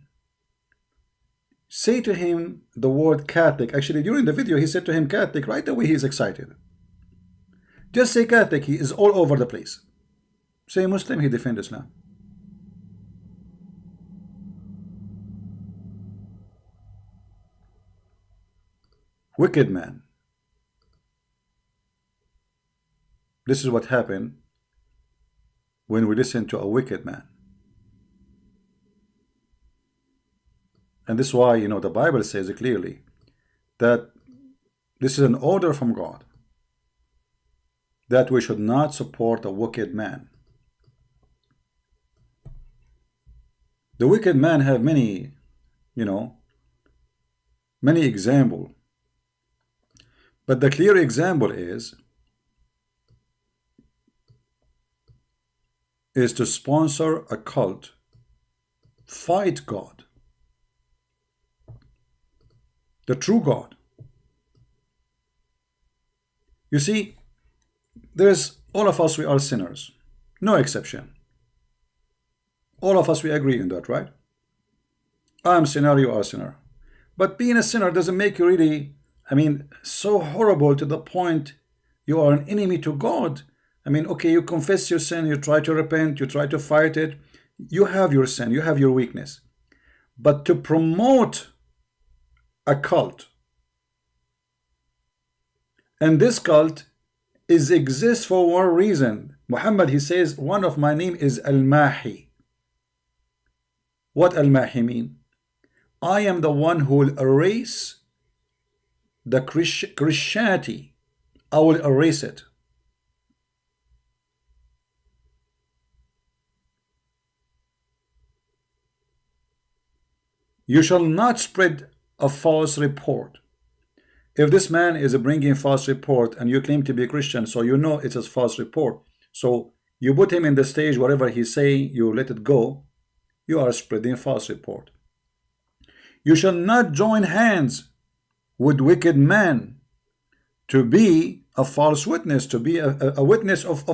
say to him the word Catholic. Actually, during the video, he said to him Catholic. Right away, he's excited. Just say Catholic, he is all over the place. Say Muslim, he defends Islam. Wicked man. This is what happened when we listen to a wicked man. And this is why, the Bible says clearly that this is an order from God, that we should not support a wicked man. The wicked man have many, many examples. But the clear example is to sponsor a cult, fight God, the true God. You see, all of us, we are sinners, no exception. All of us, we agree in that, right? I'm sinner, you are sinner. But being a sinner doesn't make you really, so horrible to the point you are an enemy to God. Okay, you confess your sin, you try to repent, you try to fight it. You have your sin, you have your weakness. But to promote a cult, and this cult exists for one reason. Muhammad, he says, one of my name is Al-Mahi. What Al-Mahi mean? I am the one who will erase the Christianity. I will erase it. You shall not spread a false report. If this man is bringing false report and you claim to be a Christian, so you know it's a false report, so you put him in the stage, whatever he's saying, you let it go, you are spreading false report. You shall not join hands with wicked men to be a false witness, to be a witness of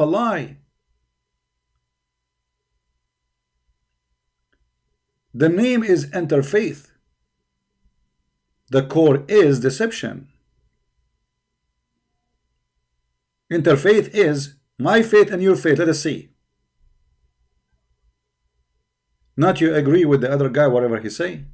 a lie. The name is interfaith. The core is deception. Interfaith is my faith and your faith. Let us see. Not you agree with the other guy, whatever he say.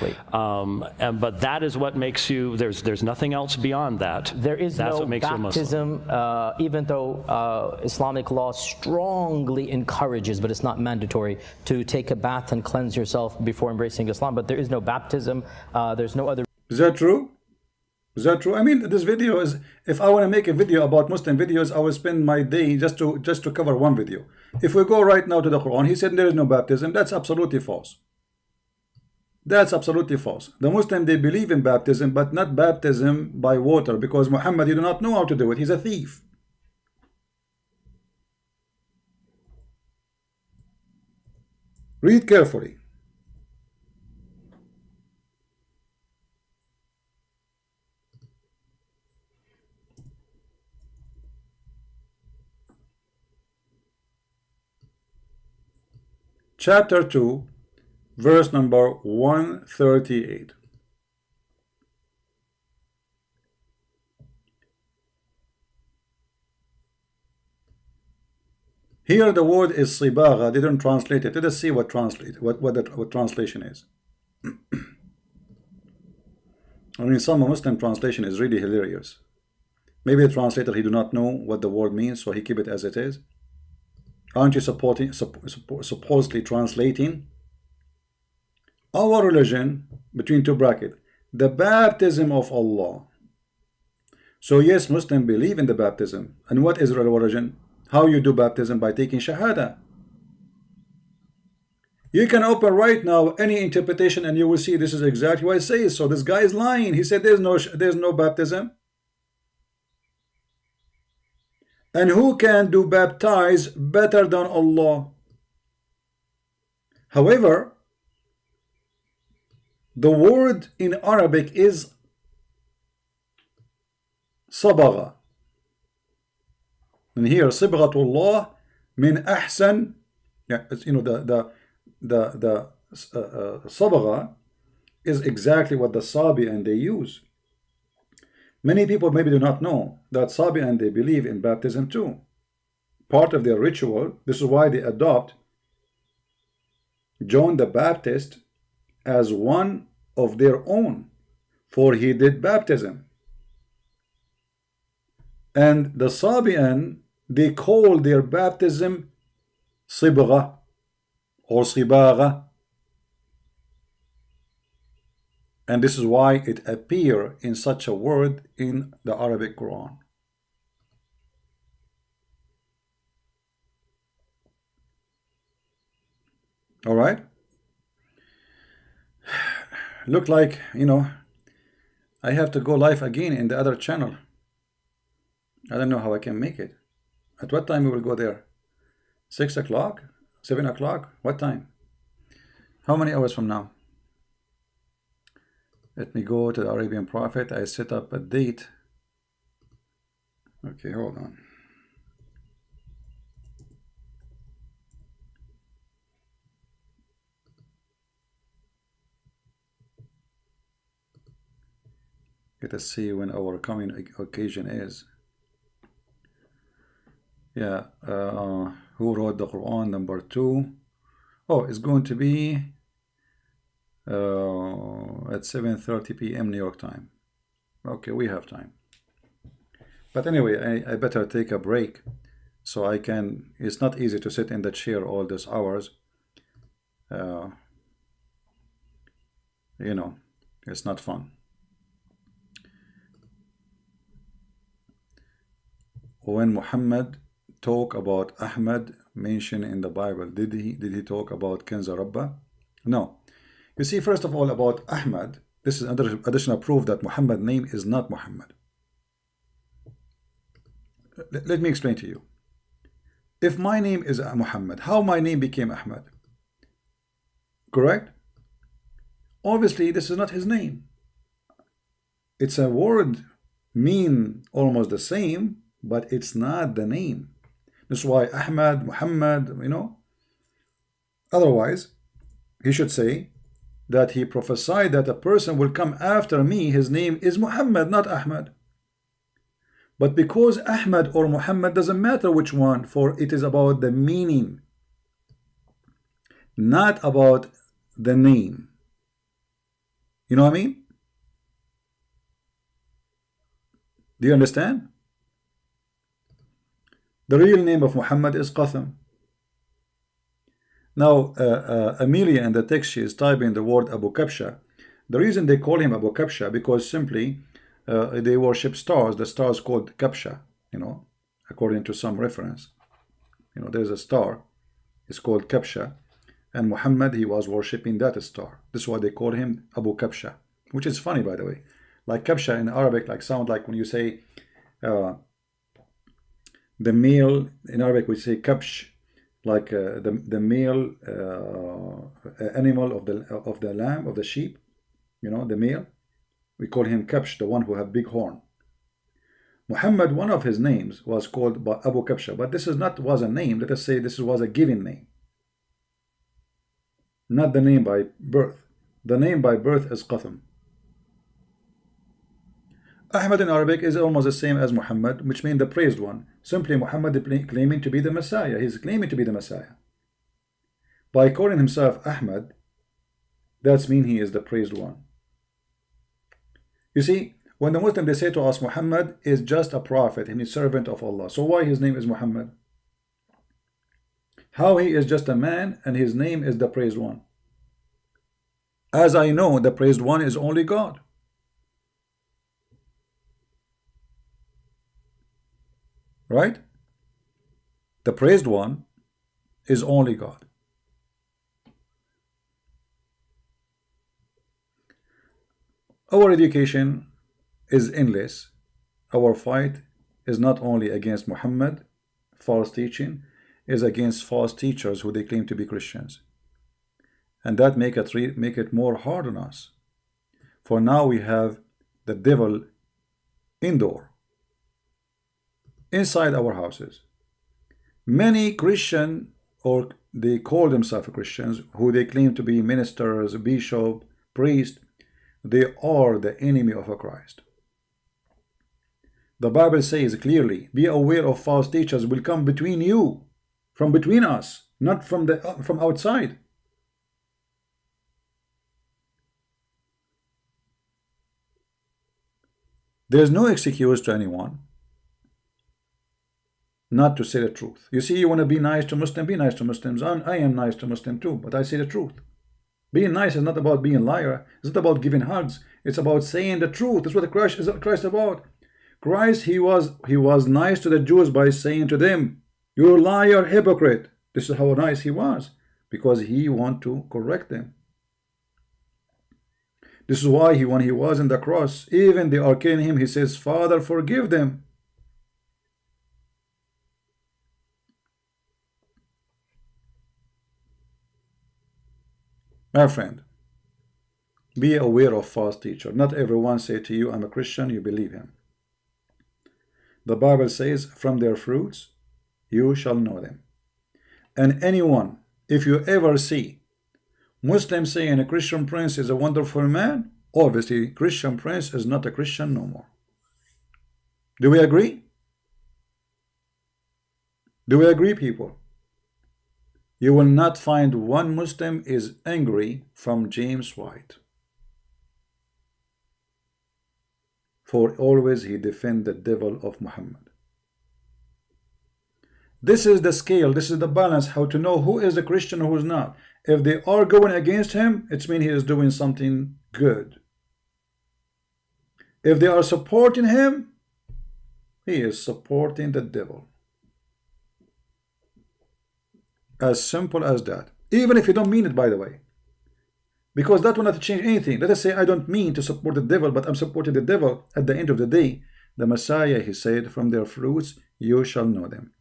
But that is what makes you, there's nothing else beyond that. There is That's no what makes baptism, even though Islamic law strongly encourages, but it's not mandatory, to take a bath and cleanse yourself before embracing Islam. But there is no baptism. There's no other. Is that true? Is that true? I mean, this video is, if I want to make a video about Muslim videos, I will spend my day just to cover one video. If we go right now to the Quran, he said there is no baptism. That's absolutely false. That's absolutely false. The Muslim, they believe in baptism, but not baptism by water, because Muhammad, he do not know how to do it. He's a thief. Read carefully. Chapter 2, verse number 138. Here the word is sibagha. They don't translate it. Let us see what translation is. I mean, some Muslim translation is really hilarious. Maybe the translator, he do not know what the word means, so he keep it as it is. Aren't you supposedly translating our religion, between two brackets, the baptism of Allah? So yes, Muslims believe in the baptism. And what is our religion? How you do baptism? By taking shahada. You can open right now any interpretation and you will see this is exactly what it says. So this guy is lying. He said there's no baptism. And who can do baptize better than Allah? However, the word in Arabic is sabagha. And here, sibghatullah min ahsan. Yeah, you know, the sabagha is exactly what the Sabi'an they use. Many people maybe do not know that Sabi'an, they believe in baptism too. Part of their ritual, this is why they adopt John the Baptist as one of their own, for he did baptism. And the Sabi'an, they call their baptism sibgha or sibagha. And this is why it appears in such a word in the Arabic Quran. All right. Look like, you know, I have to go live again in the other channel. I don't know how I can make it. At what time we will go there? 6 o'clock? 7 o'clock? What time? How many hours from now? Let me go to the Arabian Prophet. I set up a date. Okay, hold on. Let us see when our coming occasion is. Yeah, who wrote the Quran, number 2. Oh, it's going to be at 7:30 p.m. New York time. Okay, we have time. But anyway, I better take a break so I can. It's not easy to sit in the chair all these hours. You know, it's not fun. When Muhammad talk about Ahmad mentioned in the Bible, did he talk about Kenza Rabba? No. You see, first of all, about Ahmad, this is another additional proof that Muhammad's name is not Muhammad. Let me explain to you. If my name is Muhammad, how my name became Ahmad? Correct? Obviously, this is not his name. It's a word mean almost the same, but it's not the name. This is why Ahmad, Muhammad, you know. Otherwise, he should say that he prophesied that a person will come after me, his name is Muhammad, not Ahmad. But because Ahmad or Muhammad doesn't matter which one, for it is about the meaning, not about the name. You know what I mean? Do you understand? The real name of Muhammad is Qasim. Now, Amelia in the text, she is typing the word Abu Kabsha. The reason they call him Abu Kabsha, because simply they worship stars. The star is called Kabsha, you know, according to some reference. You know, there's a star, it's called Kabsha, and Muhammad, he was worshipping that star. This is why they call him Abu Kabsha, which is funny, by the way. Like Kabsha in Arabic, like sound like when you say the male in Arabic, we say Kabsh, like the male animal of the lamb, of the sheep, you know, the male. We call him Kabsh, the one who have big horn. Muhammad, one of his names was called Abu Kabsha, but this is not was a name. Let us say this was a given name, not the name by birth. The name by birth is Qasim. Ahmad in Arabic is almost the same as Muhammad, which means the praised one. Simply Muhammad claiming to be the Messiah. He's claiming to be the Messiah. By calling himself Ahmad, that means he is the praised one. You see, when the Muslims, they say to us, Muhammad is just a prophet and a servant of Allah. So why his name is Muhammad? How he is just a man and his name is the praised one? As I know, the praised one is only God. Right? The praised one is only God. Our education is endless. Our fight is not only against Muhammad, false teaching, is against false teachers who they claim to be Christians. And that make it more hard on us. For now we have the devil indoor, inside our houses. Many Christian, or they call themselves Christians, who they claim to be ministers, bishop, priest, they are the enemy of Christ. The Bible says clearly, be aware of false teachers will come between you, from between us, not from outside. There's no excuse to anyone not to say the truth. You see, you want to be nice to Muslims, be nice to Muslims. I am nice to Muslims too, but I say the truth. Being nice is not about being a liar. It's not about giving hugs. It's about saying the truth. That's what Christ is about. Christ, he was nice to the Jews by saying to them, "You liar, hypocrite." This is how nice he was, because he wanted to correct them. This is why when he was in the cross, even they are killing him, he says, "Father, forgive them." My friend, be aware of false teacher. Not everyone say to you, "I'm a Christian," you believe him. The Bible says, "From their fruits you shall know them." And anyone, if you ever see Muslims saying a Christian prince is a wonderful man, obviously Christian prince is not a Christian no more. Do we agree? Do we agree, people? You will not find one Muslim is angry from James White. For always he defend the devil of Muhammad. This is the scale, this is the balance, how to know who is a Christian and who is not. If they are going against him, it means he is doing something good. If they are supporting him, he is supporting the devil. As simple as that. Even if you don't mean it, by the way. Because that will not change anything. Let us say I don't mean to support the devil, but I'm supporting the devil. At the end of the day, the Messiah, he said, "From their fruits you shall know them."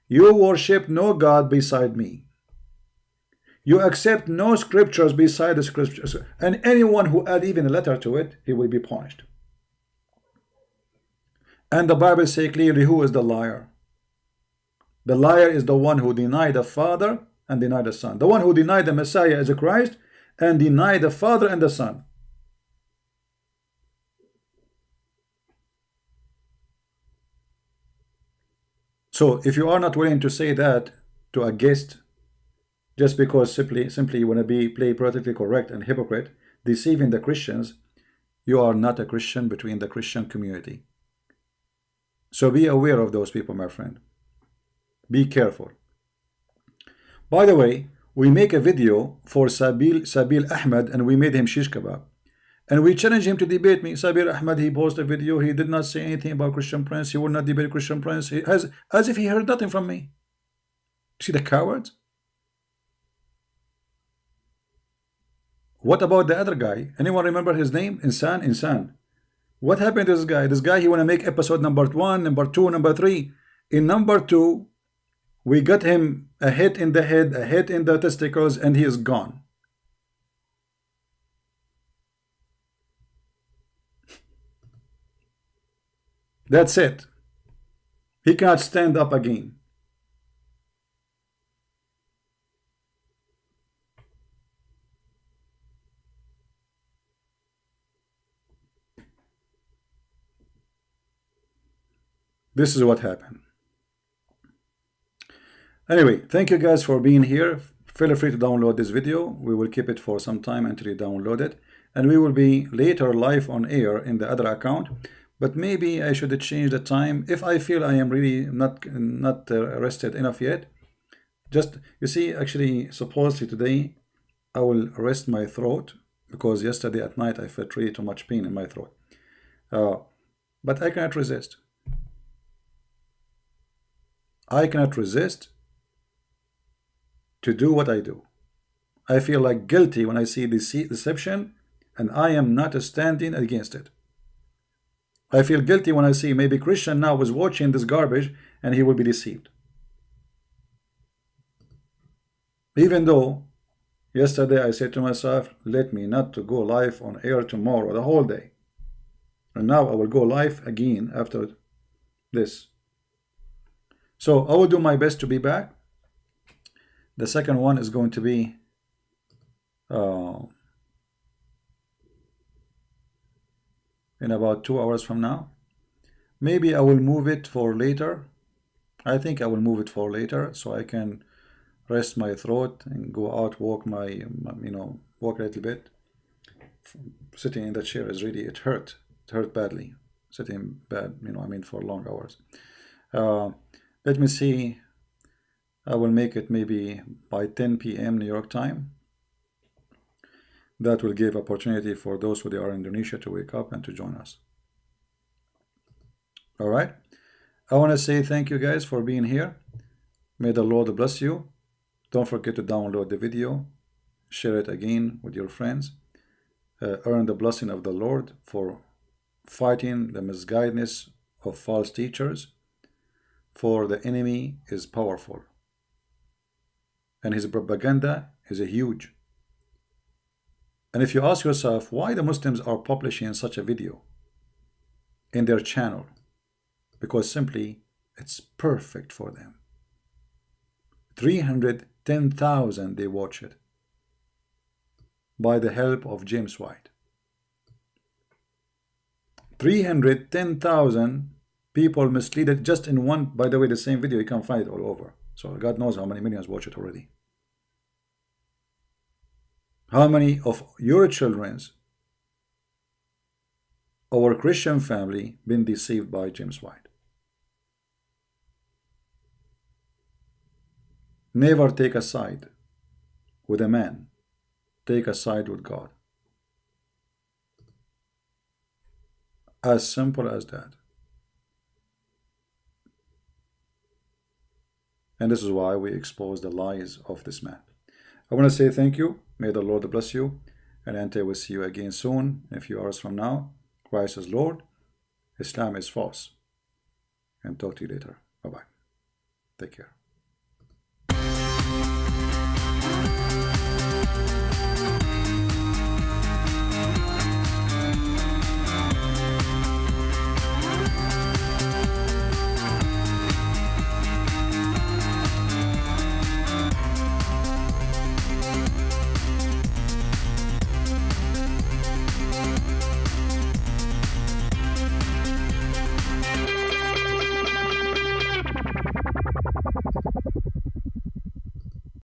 You worship no God beside me. You accept no scriptures beside the scriptures. And anyone who add even a letter to it, he will be punished. And the Bible says clearly, who is the liar? The liar is the one who denied the Father and denied the Son. The one who denied the Messiah as a Christ and denied the Father and the Son. So if you are not willing to say that to a guest, just because simply you want to play politically correct and hypocrite, deceiving the Christians, you are not a Christian between the Christian community. So be aware of those people, my friend. Be careful. By the way, we make a video for Sabil Ahmed, and we made him shish kebab. And we challenge him to debate me. Sabir Ahmed, he posted a video. He did not say anything about Christian Prince. He will not debate Christian Prince. He has, as if he heard nothing from me. See the cowards? What about the other guy? Anyone remember his name? Insan. What happened to this guy? This guy, he want to make episode number 1, number 2, number 3. In number 2, we got him a hit in the head, a hit in the testicles, and he is gone. That's it. He cannot stand up again. This is what happened. Anyway, thank you guys for being here. Feel free to download this video. We will keep it for some time until you download it. And we will be later live on air in the other account. But maybe I should change the time if I feel I am really not rested enough yet. Just, you see, actually, supposedly today I will rest my throat because yesterday at night I felt really too much pain in my throat. But I cannot resist. I cannot resist to do what I do. I feel like guilty when I see deception, and I am not standing against it. I feel guilty when I see maybe Christian now is watching this garbage and he will be deceived. Even though yesterday I said to myself, let me not to go live on air tomorrow the whole day. And now I will go live again after this. So I will do my best to be back. The second one is going to be in about 2 hours from now. Maybe I will move it for later. I think I will move it for later so I can rest my throat and go out, walk walk a little bit. Sitting in the chair is really, it hurt badly. Sitting bad, for long hours. Let me see. I will make it maybe by 10 p.m. New York time. That will give opportunity for those who are in Indonesia to wake up and to join us. All right. I want to say thank you guys for being here. May the Lord bless you. Don't forget to download the video. Share it again with your friends. Earn the blessing of the Lord for fighting the misguidedness of false teachers. For the enemy is powerful. And his propaganda is huge. And if you ask yourself why the Muslims are publishing such a video in their channel, because simply it's perfect for them. 310,000 they watch it by the help of James White. 310,000 people misleaded just in one, by the way, the same video, you can find it all over. So God knows how many millions watch it already. How many of your children's, our Christian family, been deceived by James White? Never take a side with a man. Take a side with God. As simple as that. And this is why we expose the lies of this man. I want to say thank you. May the Lord bless you. And until we see you again soon, in a few hours from now. Christ is Lord. Islam is false. And talk to you later. Bye-bye. Take care.